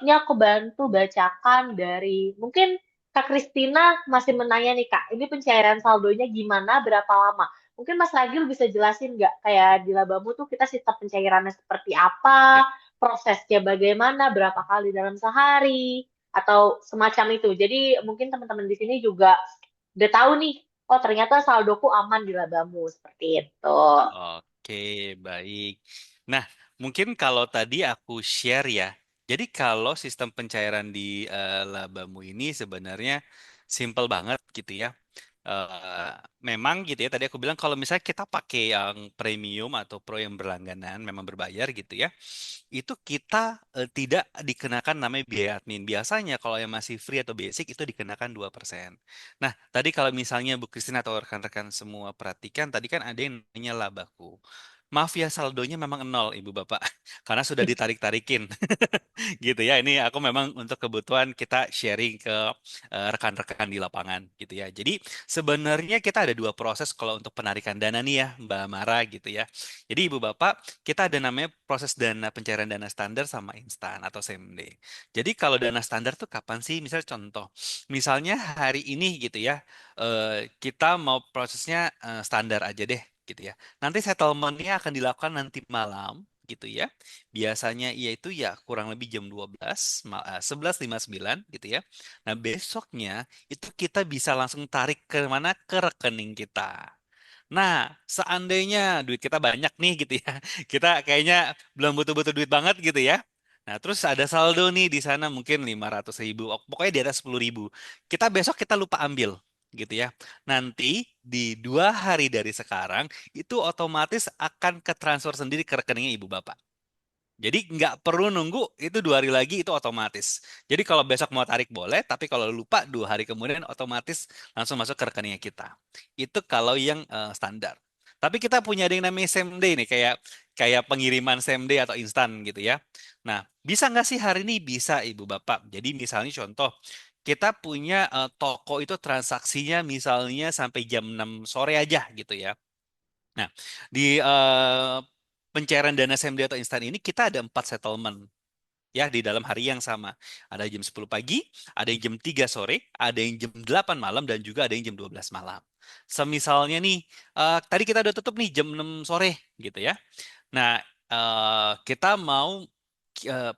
Ini aku bantu bacakan dari mungkin Kak Kristina masih menanya nih Kak, ini pencairan saldonya gimana, berapa lama? Mungkin Mas Ragil bisa jelasin nggak kayak di Labamu tuh kita sistem pencairannya seperti Ya. apa, prosesnya bagaimana, berapa kali dalam sehari, atau semacam itu. Jadi mungkin teman-teman di sini juga udah tahu nih, oh ternyata saldoku aman di Labamu, seperti itu. Oke, baik. Nah, mungkin kalau tadi aku share ya. Jadi kalau sistem pencairan di Labamu ini sebenarnya simple banget gitu ya. eh, Memang gitu ya tadi aku bilang kalau misalnya kita pakai yang premium atau pro yang berlangganan memang berbayar gitu ya itu kita tidak dikenakan namanya biaya admin biasanya kalau yang masih free atau basic itu dikenakan 2%. Nah tadi kalau misalnya Bu Christine atau rekan-rekan semua perhatikan tadi kan ada yang namanya labaku. Maaf ya saldonya memang nol Ibu Bapak karena sudah ditarik-tarikin gitu ya. Ini aku memang untuk kebutuhan kita sharing ke rekan-rekan di lapangan gitu ya. Jadi sebenarnya kita ada dua proses kalau untuk penarikan dana nih ya Mbak Mara gitu ya. Jadi Ibu Bapak kita ada namanya proses dana pencairan dana standar sama instan atau same day. Jadi kalau dana standar tuh kapan sih? Misalnya contoh, misalnya hari ini gitu ya, kita mau prosesnya standar aja deh gitu ya. Nanti settlementnya akan dilakukan nanti malam gitu ya. Biasanya yaitu ya kurang lebih jam 12, 11.59 gitu ya. Nah, besoknya itu kita bisa langsung tarik ke mana? Ke rekening kita. Nah, seandainya duit kita banyak nih gitu ya. Kita kayaknya belum butuh-butuh duit banget gitu ya. Nah, terus ada saldo nih di sana mungkin 500.000. Pokoknya di atas 10.000. Kita lupa ambil gitu ya. Nanti di 2 hari dari sekarang itu otomatis akan ke transfer sendiri ke rekeningnya ibu bapak. Jadi nggak perlu nunggu itu 2 hari lagi itu otomatis. Jadi kalau besok mau tarik boleh, tapi kalau lupa 2 hari kemudian otomatis langsung masuk ke rekeningnya kita. Itu kalau yang standar. Tapi kita punya ada yang namanya same day nih, kayak kayak pengiriman same day atau instan gitu ya. Nah, bisa nggak sih hari ini? Bisa Ibu Bapak. Jadi misalnya contoh, kita punya toko itu transaksinya misalnya sampai jam 6 sore aja gitu ya. Nah, di pencairan dana SMD atau instan ini kita ada 4 settlement ya di dalam hari yang sama. Ada jam 10 pagi, ada yang jam 3 sore, ada yang jam 8 malam dan juga ada yang jam 12 malam. Semisalnya nih, tadi kita udah tutup nih jam 6 sore gitu ya. Nah, kita mau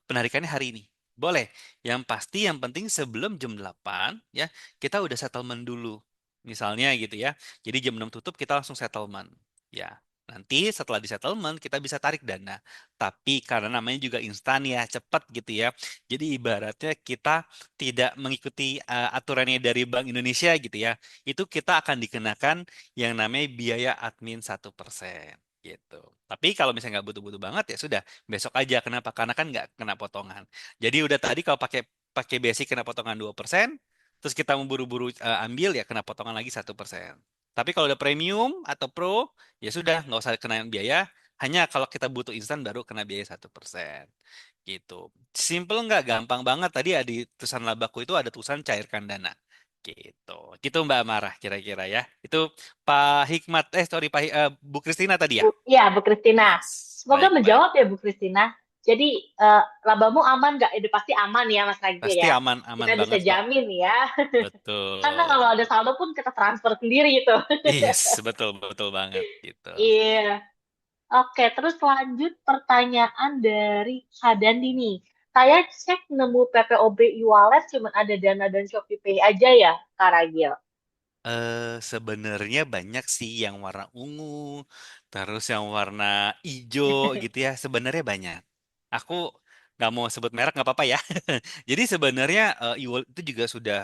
penarikannya hari ini. Boleh. Yang pasti yang penting sebelum jam 8 ya, kita udah settlement dulu. Misalnya gitu ya. Jadi jam 6 tutup kita langsung settlement. Ya. Nanti setelah di settlement kita bisa tarik dana. Tapi karena namanya juga instan ya, cepat gitu ya. Jadi ibaratnya kita tidak mengikuti aturannya dari Bank Indonesia gitu ya. Itu kita akan dikenakan yang namanya biaya admin 1% gitu. Tapi kalau misalnya nggak butuh-butuh banget ya sudah besok aja. Kenapa? Karena kan nggak kena potongan. Jadi udah tadi kalau pakai pakai basic kena potongan 2%, terus kita mau buru-buru ambil ya kena potongan lagi 1%. Tapi kalau udah premium atau pro, ya sudah nggak usah kena biaya. Hanya kalau kita butuh instan baru kena biaya 1%. Gitu. Simple nggak? Gampang banget. Tadi di tulisan labaku itu ada tulisan cairkan dana. Gitu. Gitu Mbak Marah kira-kira ya. Itu Pak Hikmat, sorry Bu Kristina tadi ya? Bu, ya, Bu Kristina. Yes, Semoga baik-baik. menjawab ya Bu Kristina. Jadi labamu aman nggak? Itu pasti aman ya Mas Ragil Pasti ya. aman Kita bisa banget kok. jamin ya. Karena kalau Betul. ada saldo pun kita transfer sendiri itu. Yes, betul betul banget gitu. Iya. Oke, terus lanjut pertanyaan dari Kak Dandi nih. Saya cek nemu PPOB e-wallet cuma ada Dana dan Shopee Pay aja ya, Kak Ragil. Sebenarnya banyak sih yang warna ungu, terus yang warna hijau gitu ya. Sebenarnya banyak. Aku nggak mau sebut merek nggak apa-apa ya. Jadi sebenarnya e-wallet itu juga sudah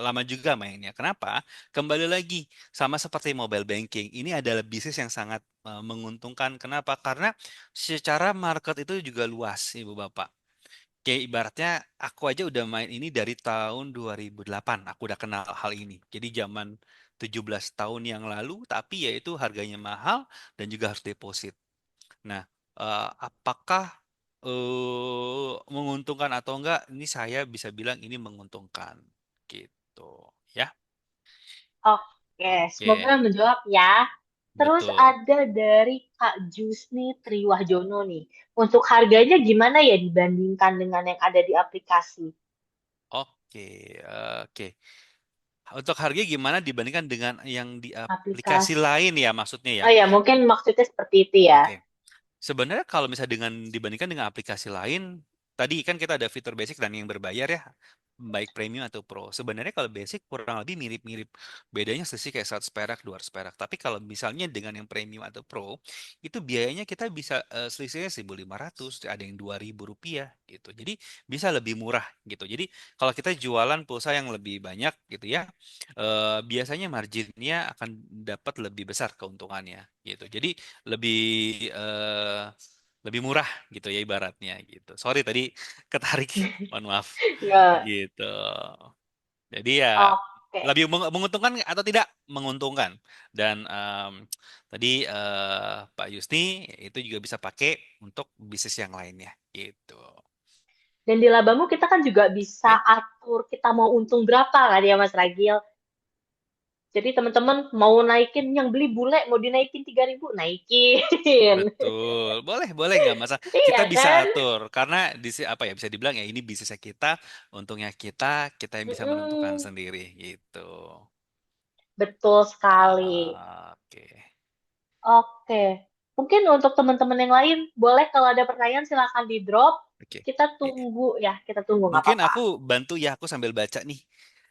lama juga mainnya. Kenapa? Kembali lagi sama seperti mobile banking. Ini adalah bisnis yang sangat menguntungkan. Kenapa? Karena secara market itu juga luas, Ibu Bapak. Kayak ibaratnya aku aja udah main ini dari tahun 2008. Aku udah kenal hal ini. Jadi zaman 17 tahun yang lalu, tapi ya itu harganya mahal dan juga harus deposit. Nah, apakah menguntungkan atau enggak? Ini saya bisa bilang ini menguntungkan. Gitu, ya. Oke, semoga Oke, menjawab ya. Terus betul. ada dari Kak Jusni Triwahjono nih. Untuk harganya gimana ya dibandingkan dengan yang ada di aplikasi? Oke, oke. Untuk harga gimana dibandingkan dengan yang di aplikasi Aplikasi. lain ya maksudnya ya? Oh ya, mungkin maksudnya seperti itu ya. Oke. Sebenarnya kalau misalnya dibandingkan dengan aplikasi lain, tadi kan kita ada fitur basic dan yang berbayar ya, baik premium atau pro. Sebenarnya kalau basic kurang lebih mirip-mirip. Bedanya sih kayak 100 perak, 200 perak. Tapi kalau misalnya dengan yang premium atau pro, itu biayanya kita bisa selisihnya 1.500, ada yang Rp2.000 gitu. Jadi bisa lebih murah gitu. Jadi kalau kita jualan pulsa yang lebih banyak gitu ya, biasanya marginnya akan dapat lebih besar keuntungannya gitu. Jadi lebih eh, lebih murah gitu ya ibaratnya gitu. Sorry tadi ketarik, mohon maaf Ya, gitu. Jadi ya oke. lebih menguntungkan atau tidak menguntungkan. Dan tadi Pak Yusni itu juga bisa pakai untuk bisnis yang lainnya gitu. Dan di labamu kita kan juga bisa Oke. atur kita mau untung berapa kan ya Mas Ragil. Jadi teman-teman mau naikin yang beli bule mau dinaikin 3.000 naikin. Betul, boleh, boleh nggak masalah. Iya Kita bisa kan? atur karena apa ya bisa dibilang ya ini bisnisnya kita, untungnya kita yang bisa menentukan Mm-mm. sendiri gitu. Betul sekali. Oke, Oke. Mungkin untuk teman-teman yang lain, boleh kalau ada pertanyaan silakan di drop. oke. Kita I- tunggu ya, kita tunggu nggak Mungkin apa-apa. aku bantu ya, aku sambil baca nih.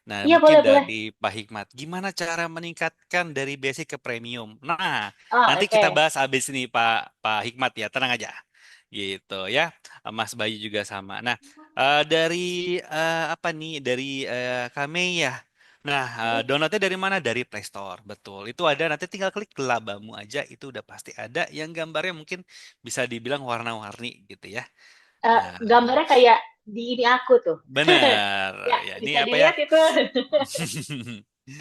Nah, Iya mungkin boleh boleh. dari Pak Hikmat, gimana cara meningkatkan dari basic ke premium? Nah, Oh, nanti kita oke. bahas habis ini Pak Hikmat ya, tenang aja. Gitu ya. Mas Bayu juga sama. Nah, dari apa nih? Dari kami ya. Nah, downloadnya dari mana? Dari Play Store, betul. Itu ada. Nanti tinggal klik Labamu aja, itu udah pasti ada. Yang gambarnya mungkin bisa dibilang warna-warni gitu ya. Nah, Gambarnya kayak di ini aku tuh. benar. Ya, Ya, ini bisa apa ya? dilihat itu.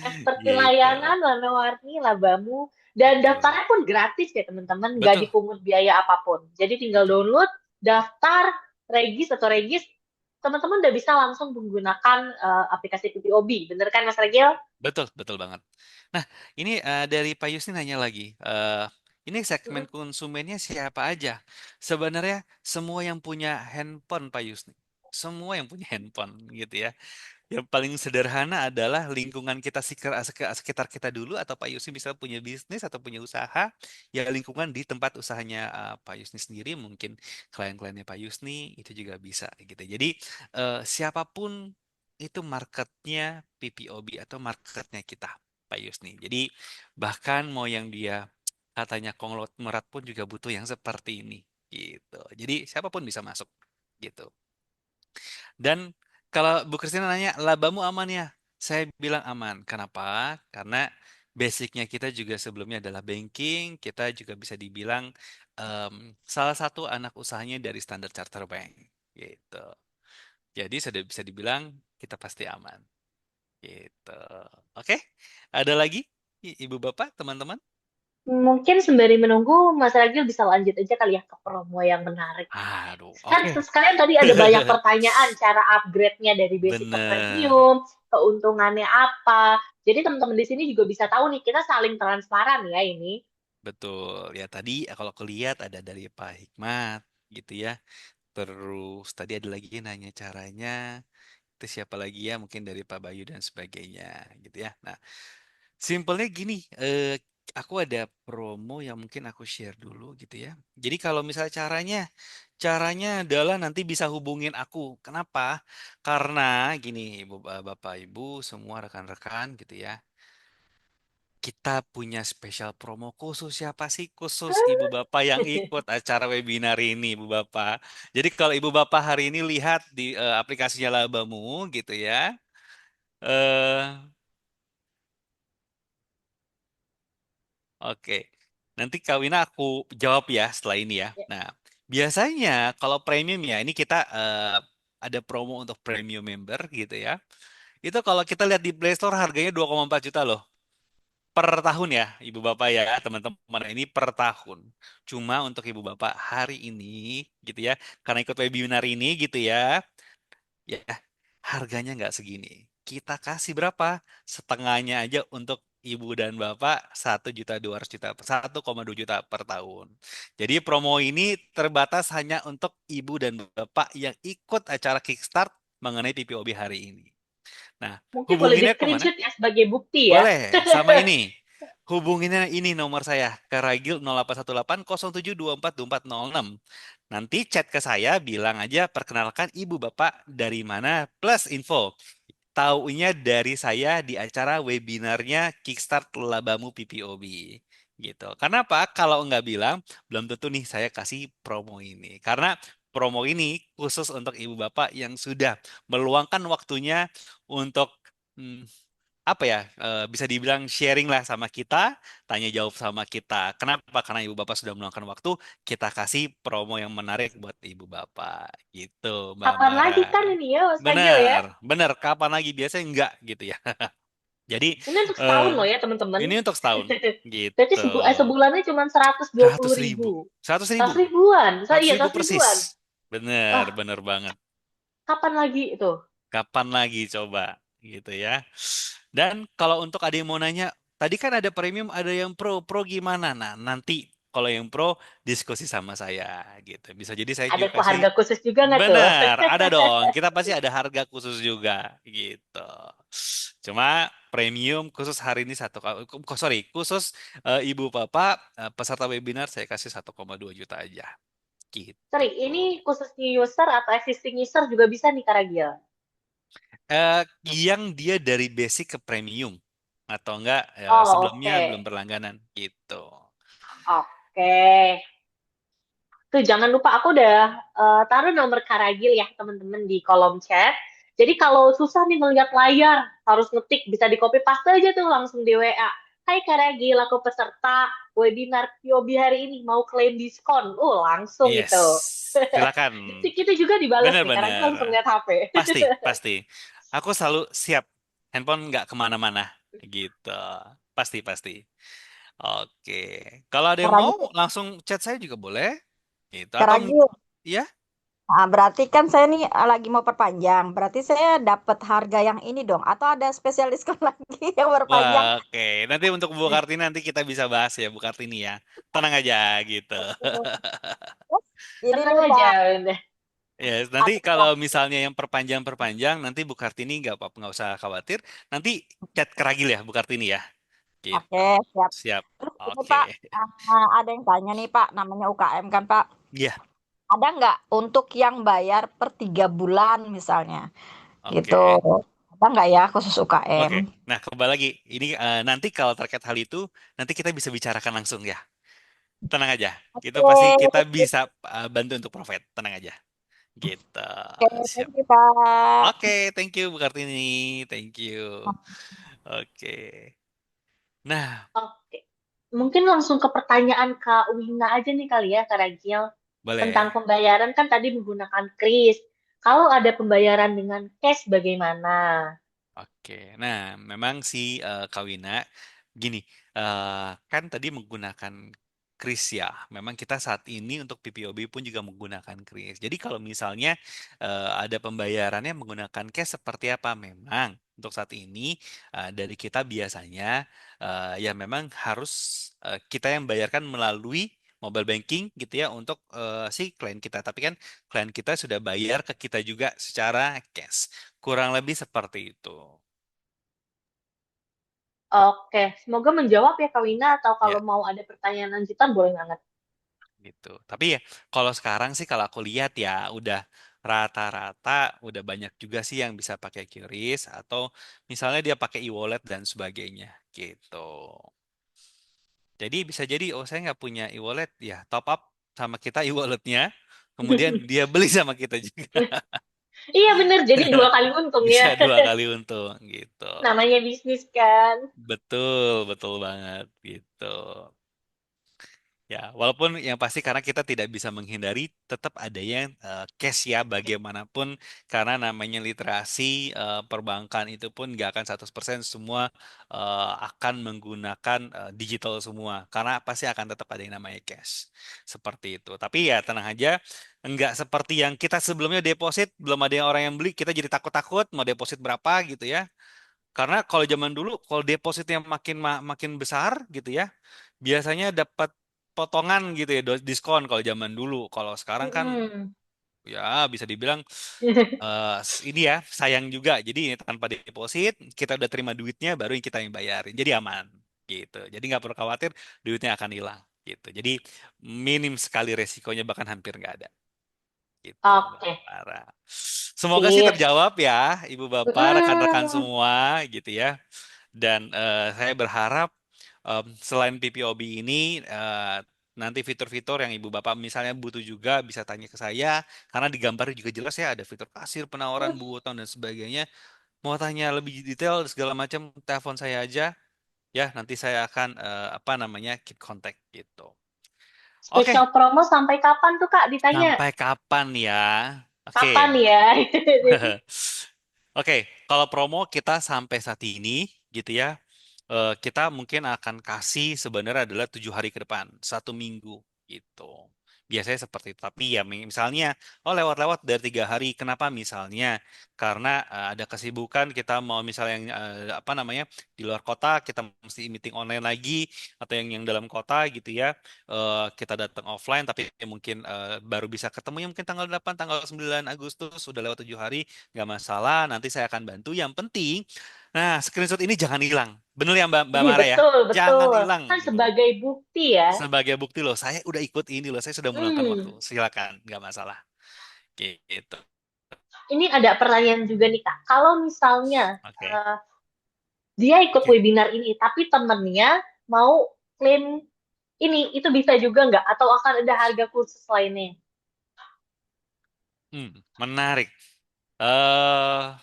Seperti Gitu. layanan warna-warni labamu. Dan Betul. daftarnya pun gratis ya teman-teman, nggak Betul. dipungut biaya apapun. Jadi tinggal Betul. download, daftar, regis, teman-teman udah bisa langsung menggunakan aplikasi PPOB. Bener kan Mas Regil? Betul, betul banget. Nah, ini dari Pak Yusni nanya lagi. Ini segmen Mm-mm. konsumennya siapa aja? Sebenarnya semua yang punya handphone, Pak Yusni. Semua yang punya handphone, gitu ya. Yang paling sederhana adalah lingkungan kita sekitar kita dulu atau Pak Yusni bisa punya bisnis atau punya usaha, ya lingkungan di tempat usahanya Pak Yusni sendiri, mungkin klien-kliennya Pak Yusni itu juga bisa gitu. Jadi siapapun itu marketnya PPOB atau marketnya kita Pak Yusni. Jadi bahkan mau yang dia katanya konglomerat pun juga butuh yang seperti ini gitu. Jadi siapapun bisa masuk gitu. Dan kalau Bu Kristina nanya, labamu aman ya? Saya bilang aman. Kenapa? Karena basicnya kita juga sebelumnya adalah banking. Kita juga bisa dibilang salah satu anak usahanya dari Standard Chartered Bank. Gitu. Jadi sudah bisa dibilang kita pasti aman. Gitu. Oke? Ada lagi? Ibu Bapak, teman-teman? Mungkin sembari menunggu, Mas Ragil bisa lanjut aja kali ya ke promo yang menarik. Aduh, Kan oke. sekalian tadi ada banyak pertanyaan cara upgrade-nya dari basic ke Bener. premium, keuntungannya apa. Jadi teman-teman di sini juga bisa tahu nih, kita saling transparan ya ini. Betul. Ya tadi kalau kulihat ada dari Pak Hikmat. gitu ya. Terus tadi ada lagi yang nanya caranya. Itu siapa lagi ya? Mungkin dari Pak Bayu dan sebagainya gitu ya. Nah, simpelnya gini, aku ada promo yang mungkin aku share dulu gitu ya. Jadi kalau misalnya caranya adalah nanti bisa hubungin aku. Kenapa? Karena gini, Bapak, Ibu, semua rekan-rekan gitu ya. Kita punya spesial promo khusus siapa sih? Khusus Ibu Bapak yang ikut acara webinar ini, Ibu Bapak. Jadi kalau Ibu Bapak hari ini lihat di aplikasinya Labamu gitu ya. eh Oke, nanti Kak Wina aku jawab ya setelah ini ya. Ya. Nah, biasanya kalau premium ya, ini kita ada promo untuk premium member gitu ya. Itu kalau kita lihat di Play Store harganya 2,4 juta loh. Per tahun ya, Ibu Bapak ya, teman-teman ini per tahun. Cuma untuk Ibu Bapak hari ini gitu ya, karena ikut webinar ini gitu ya, ya harganya nggak segini. Kita kasih berapa? Setengahnya aja untuk ibu dan bapak 1,2 juta, 1,2 juta per tahun. Jadi promo ini terbatas hanya untuk ibu dan bapak yang ikut acara Kickstart mengenai PPOB hari ini. Nah, Mungkin boleh di hubunginnya kemana? screenshot ya sebagai bukti ya. Boleh, sama ini. Hubunginnya ini nomor saya, ke Ragil 081807242406. Nanti chat ke saya, bilang aja perkenalkan ibu bapak dari mana, plus info. Taunya dari saya di acara webinarnya Kickstart Labamu PPOB. Gitu. Karena apa? Kalau nggak bilang, belum tentu nih saya kasih promo ini. Karena promo ini khusus untuk ibu bapak yang sudah meluangkan waktunya untuk hmm, apa ya, bisa dibilang sharing lah sama kita, tanya jawab sama kita. Kenapa? Karena ibu bapak sudah meluangkan waktu, kita kasih promo yang menarik buat ibu bapak gitu, Mbak Kapan lagi Mara. kan ini ya, Mas Kagil ya? Bener, bener. Kapan lagi? Biasanya enggak gitu ya. Jadi Ini untuk eh setahun loh ya teman-teman. ini untuk setahun Berarti gitu. sebulannya cuma 120 seratus ribu, ribu. 100.000, 100 ribuan. seratus Iya, ribu 100 persis. ribuan. Bener, Wah, bener banget. kapan lagi itu? Kapan lagi coba gitu ya. Dan kalau untuk ada yang mau nanya, tadi kan ada premium, ada yang pro. Pro gimana? Nah, nanti kalau yang pro diskusi sama saya gitu. Bisa jadi saya Ada juga kasih harga khusus juga nggak tuh? benar, ada dong. Kita pasti ada harga khusus juga gitu. Cuma premium khusus hari ini sorry, khusus ibu bapak peserta webinar saya kasih 1,2 juta aja gitu. Sorry, ini khusus new user atau existing user juga bisa nih Karagil? eh yang dia dari basic ke premium atau enggak Oh, sebelumnya belum oke. berlangganan gitu. Oke. Tuh, jangan lupa aku udah taruh nomor Karagil ya, teman-teman, di kolom chat. Jadi kalau susah nih melihat layar, harus ngetik, bisa di copy paste aja tuh langsung di WA. Hai Karagil, aku peserta webinar POB hari ini, mau klaim diskon. Langsung Yes, gitu. silakan. Tik itu juga dibales nih, Karagil Benar-benar. langsung lihat HP. Pasti, pasti. Aku selalu siap. Handphone nggak kemana-mana gitu. Pasti, pasti. Oke. Kalau ada yang mau Karagil, langsung chat saya juga boleh. Gitu. Atau Karagil. ya. Nah, berarti kan saya nih lagi mau perpanjang. Berarti saya dapat harga yang ini dong. Atau ada spesial diskon lagi yang perpanjang? Wah, oke. Nanti untuk Bu Kartini nanti kita bisa bahas ya Bu Kartini ya. Tenang aja gitu. Ini Tenang nih aja. Pak, Udah. Ya, nanti ada kalau yang misalnya yang perpanjang-perpanjang, nanti Bu Kartini nggak apa-apa, nggak usah khawatir. Nanti chat Keragil ya Bu Kartini ya. oke, Gitu. siap. Siap. Terus ini Oke. Pak, ada yang tanya nih Pak, namanya UKM kan Pak. Iya. Ada nggak untuk yang bayar per 3 bulan misalnya? Gitu. Oke. Ada nggak ya khusus UKM? Oke. Nah, kembali lagi. Ini nanti kalau terkait hal itu, nanti kita bisa bicarakan langsung ya. Tenang aja. Itu pasti kita Oke, bisa bantu untuk profit. Tenang aja. Gitu. oke, Siap. thank you Pak. Oke, thank you Bu Kartini. Thank you. Oke. Nah, Oke. Mungkin langsung ke pertanyaan Kak Wina aja nih kali ya, Kak Ragil. Tentang boleh. pembayaran kan tadi menggunakan kris. Kalau ada pembayaran dengan cash bagaimana? Oke, nah memang sih Kak Wina, gini, kan tadi menggunakan kris ya. Memang kita saat ini untuk PPOB pun juga menggunakan kris. Jadi kalau misalnya ada pembayarannya menggunakan cash seperti apa? Memang untuk saat ini dari kita biasanya ya memang harus kita yang bayarkan melalui mobile banking gitu ya untuk si klien kita. Tapi kan klien kita sudah bayar ke kita juga secara cash. Kurang lebih seperti itu. Oke, semoga menjawab ya Kak Wina, atau Ya, kalau mau ada pertanyaan lanjutan boleh banget. gitu. Tapi ya kalau sekarang sih kalau aku lihat ya udah rata-rata udah banyak juga sih yang bisa pakai QRIS atau misalnya dia pakai e-wallet dan sebagainya gitu. Jadi bisa jadi oh saya nggak punya e-wallet ya top up sama kita e-walletnya, kemudian dia beli sama kita juga. Iya bener, jadi dua kali untung ya. Bisa dua kali untung gitu. Namanya bisnis kan. Betul, betul banget gitu. Ya, walaupun yang pasti karena kita tidak bisa menghindari, tetap ada yang cash ya bagaimanapun, karena namanya literasi perbankan itu pun nggak akan 100% semua akan menggunakan digital semua, karena pasti akan tetap ada yang namanya cash. Seperti itu. Tapi ya tenang aja, nggak seperti yang kita sebelumnya deposit, belum ada yang orang yang beli, kita jadi takut-takut mau deposit berapa gitu ya. Karena kalau zaman dulu, kalau depositnya makin besar gitu ya, biasanya dapat potongan gitu ya, diskon kalau zaman dulu. Kalau sekarang kan Mm-mm. ya bisa dibilang ini ya sayang juga. Jadi ini tanpa deposit, kita udah terima duitnya, baru yang kita yang bayarin. Jadi aman gitu. Jadi nggak perlu khawatir duitnya akan hilang gitu. Jadi minim sekali resikonya, bahkan hampir nggak ada gitu, Mbak Oke, Farah. Semoga sih sip. terjawab ya, Ibu Bapak, rekan-rekan Mm-mm. semua gitu ya. Dan saya berharap selain PPOB ini nanti fitur-fitur yang Ibu Bapak misalnya butuh juga bisa tanya ke saya karena di gambar juga jelas ya ada fitur kasir, penawaran, buutan dan sebagainya. Mau tanya lebih detail segala macam telepon saya aja ya, nanti saya akan apa namanya keep contact gitu. Oke, Spesial promo sampai kapan tuh Kak ditanya? sampai kapan ya? Oke. Kapan ya? Oke, kalau promo kita sampai saat ini gitu ya, kita mungkin akan kasih sebenarnya adalah 7 hari ke depan, 1 minggu gitu. Biasanya seperti itu. Tapi ya misalnya, oh lewat-lewat dari 3 hari. Kenapa misalnya? Karena ada kesibukan kita mau misalnya yang apa namanya di luar kota kita mesti meeting online lagi atau yang dalam kota gitu ya. Kita datang offline tapi mungkin baru bisa ketemu yang mungkin tanggal 8, tanggal 9 Agustus sudah lewat 7 hari nggak masalah. Nanti saya akan bantu. Yang penting, nah screenshot ini jangan hilang. Bener ya Mbak Mbak Ih, Mara ya? betul, Jangan betul. hilang Kan gitu. sebagai bukti ya. Sebagai bukti loh, saya udah ikut ini loh, saya sudah meluangkan waktu. Hmm. Silakan, nggak masalah. Gitu. Ini ada pertanyaan juga nih Kak. Kalau misalnya Oke. dia ikut Oke. webinar ini, tapi temennya mau klaim ini, itu bisa juga nggak? Atau akan ada harga khusus lainnya? Menarik. Eh,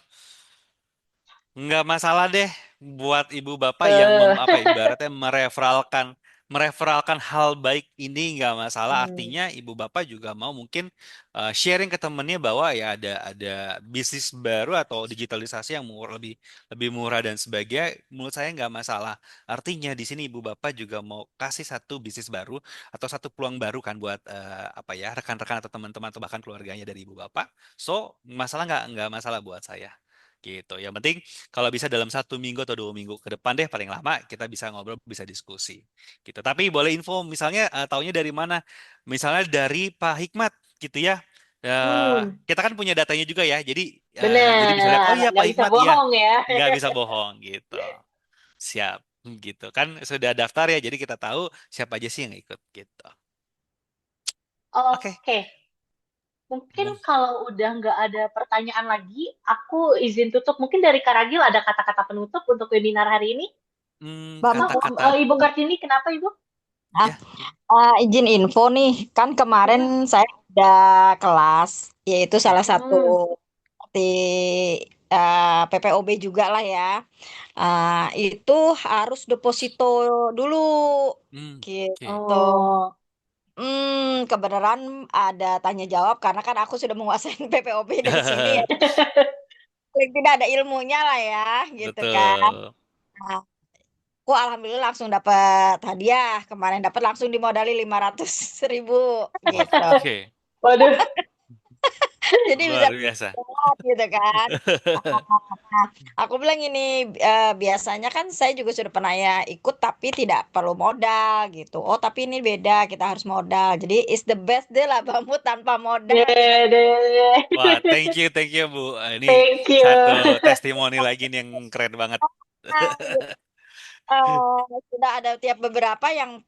nggak masalah deh buat ibu bapak yang Eh, apa ibaratnya mereferalkan hal baik ini nggak masalah. hmm. Artinya ibu bapak juga mau mungkin sharing ke temennya bahwa ya ada bisnis baru atau digitalisasi yang lebih lebih murah dan sebagainya. Menurut saya nggak masalah. Artinya di sini ibu bapak juga mau kasih satu bisnis baru atau satu peluang baru kan buat apa ya rekan-rekan atau teman-teman atau bahkan keluarganya dari ibu bapak. So masalah nggak masalah buat saya gitu. Yang penting kalau bisa dalam 1 minggu atau 2 minggu ke depan deh paling lama kita bisa ngobrol, bisa diskusi gitu. Tapi boleh info misalnya taunya dari mana? Misalnya dari Pak Hikmat gitu ya. Hmm. Kita kan punya datanya juga ya. Jadi bisa lihat oh Bener, iya Pak nggak bisa Hikmat iya bohong ya. nggak bisa bohong gitu. Siap gitu kan sudah daftar ya. Jadi kita tahu siapa aja sih yang ikut gitu. Oke. Oke, mungkin kalau udah nggak ada pertanyaan lagi, aku izin tutup. Mungkin dari Karagil ada kata-kata penutup untuk webinar hari ini? Oh, Kata-kata Ibu Kartini, kenapa Ibu? Nah, ya. izin info nih, kan kemarin Mm-mm. saya ada kelas, yaitu salah satu Mm-mm. di PPOB juga lah ya. Itu harus deposito dulu, Oke. gitu. Oh, Kebenaran ada tanya jawab karena kan aku sudah menguasai PPOB dari sini ya. Paling tidak ada ilmunya lah ya, gitu kan. Betul. Nah, aku alhamdulillah langsung dapat hadiah. Kemarin dapat langsung dimodali 500.000 gitu. Oke. waduh. Jadi bisa Luar biasa. kuat gitu kan. Nah, aku bilang ini biasanya kan saya juga sudah pernah ya ikut tapi tidak perlu modal gitu. Oh tapi ini beda, kita harus modal. Jadi is the best deh lah Bambu tanpa modal bisa. Deh. Wah, thank you Bu. Ini Thank satu you. testimoni lagi nih yang keren banget. Sudah ada tiap beberapa yang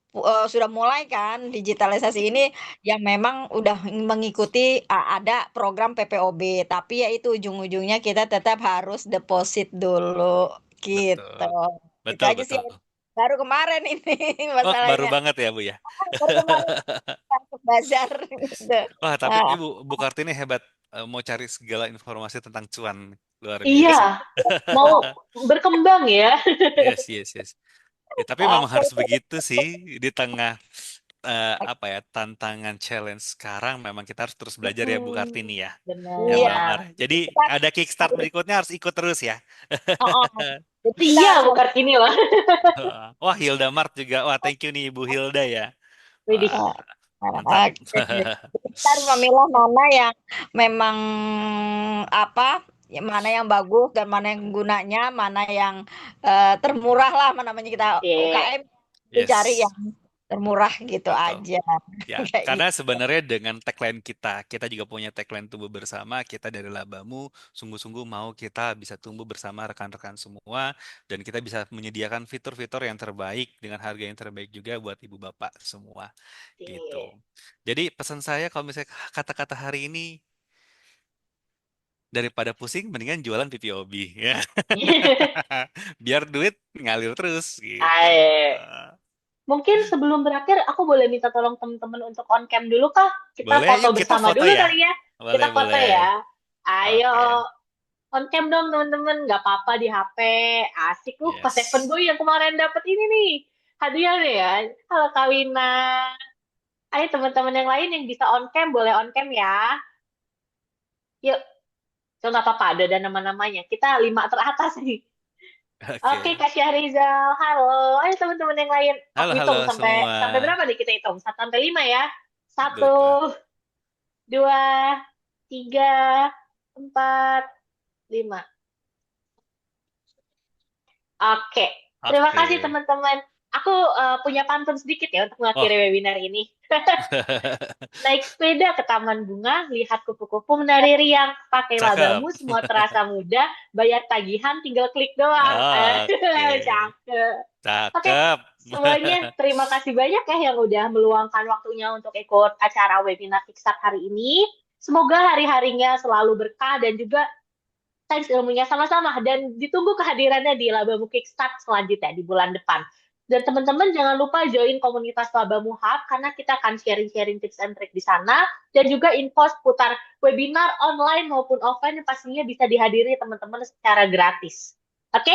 sudah mulai kan digitalisasi ini yang memang udah mengikuti ada program PPOB, tapi ya itu ujung-ujungnya kita tetap harus deposit dulu gitu. Betul, Itu betul, aja sih betul. yang baru kemarin ini Oh, baru masalahnya. banget ya Bu ya. Baru kemarin ke bazar gitu. Wah, tapi Nah, Bu Kartini hebat. Mau cari segala informasi tentang cuan. Luar Iya, biasa. mau berkembang ya. Yes, yes, yes. Ya, tapi memang oke, harus begitu sih di tengah apa ya tantangan challenge sekarang. Memang kita harus terus belajar ya Bu Mm-mm, Kartini ya. Ya iya. benar. benar. Jadi Kita ada kickstart harus, berikutnya harus ikut terus ya. oh, oh. Jadi kita Iya, harus bukan ini loh. Wah, Hilda Mart juga. Wah, thank you nih Ibu Hilda ya. Widih. Wah, mantap. oke. Kita harus memilah mana yang memang apa, ya mana yang bagus dan mana yang gunanya, mana yang termurah lah, mana namanya kita Iya, UKM cari Yes, yang termurah gitu betul. aja. Ya, Kayak karena gitu. sebenarnya dengan tagline kita juga punya tagline tumbuh bersama, kita dari Labamu sungguh-sungguh mau kita bisa tumbuh bersama rekan-rekan semua, dan kita bisa menyediakan fitur-fitur yang terbaik dengan harga yang terbaik juga buat ibu bapak semua, gitu. iya. Jadi pesan saya kalau misalnya kata-kata hari ini, daripada pusing, mendingan jualan PPOB, ya. Biar duit ngalir terus, gitu. Ayo. Mungkin sebelum berakhir, aku boleh minta tolong teman-teman untuk on cam dulu kah? Kita Boleh, foto yuk kita bersama foto dulu ya. kali ya. Boleh, Kita foto boleh. ya. Ayo, Oke. on cam dong teman-teman. Nggak apa-apa di HP. Asik. Kak Seven Yes. Boy yang kemarin dapet ini nih. Hadiahnya ya. Halo Kawina. Ayo teman-teman yang lain yang bisa on cam, boleh on cam ya. Yuk, so nggak apa-apa, ada nama-namanya. Kita 5 teratas nih. Oke, Oke. Kak Syahrizal. Halo. Ayo teman-teman yang lain. Halo, Aku halo hitung sampai semua. sampai berapa nih kita hitung? 1 sampai 5 ya. Satu, Betul. 2, 3, 4, 5. Oke. Terima kasih Oke. teman-teman. Aku punya pantun sedikit ya untuk Oh. mengakhiri webinar ini. Naik sepeda ke taman bunga, lihat kupu-kupu menari riang, pakai Cakep. labamu semua terasa mudah, bayar tagihan tinggal klik doang. Oke. Cakep. Oke, Cakep. semuanya terima kasih banyak ya yang udah meluangkan waktunya untuk ikut acara webinar Kickstart hari ini. Semoga hari-harinya selalu berkah dan juga thanks ilmunya sama-sama dan ditunggu kehadirannya di Labamu Kickstart selanjutnya di bulan depan. Dan teman-teman jangan lupa join komunitas Labamu Hub karena kita akan sharing-sharing tips and trick di sana dan juga info seputar webinar online maupun offline yang pastinya bisa dihadiri teman-teman secara gratis. Oke?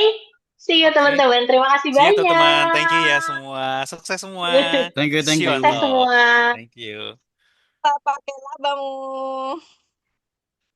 See you Oke. teman-teman. Terima kasih See you teman-teman. Thank you ya banyak. semua. Sukses semua. Thank you, thank See you on Sukses you. top. semua. Thank you. Pakai labamu.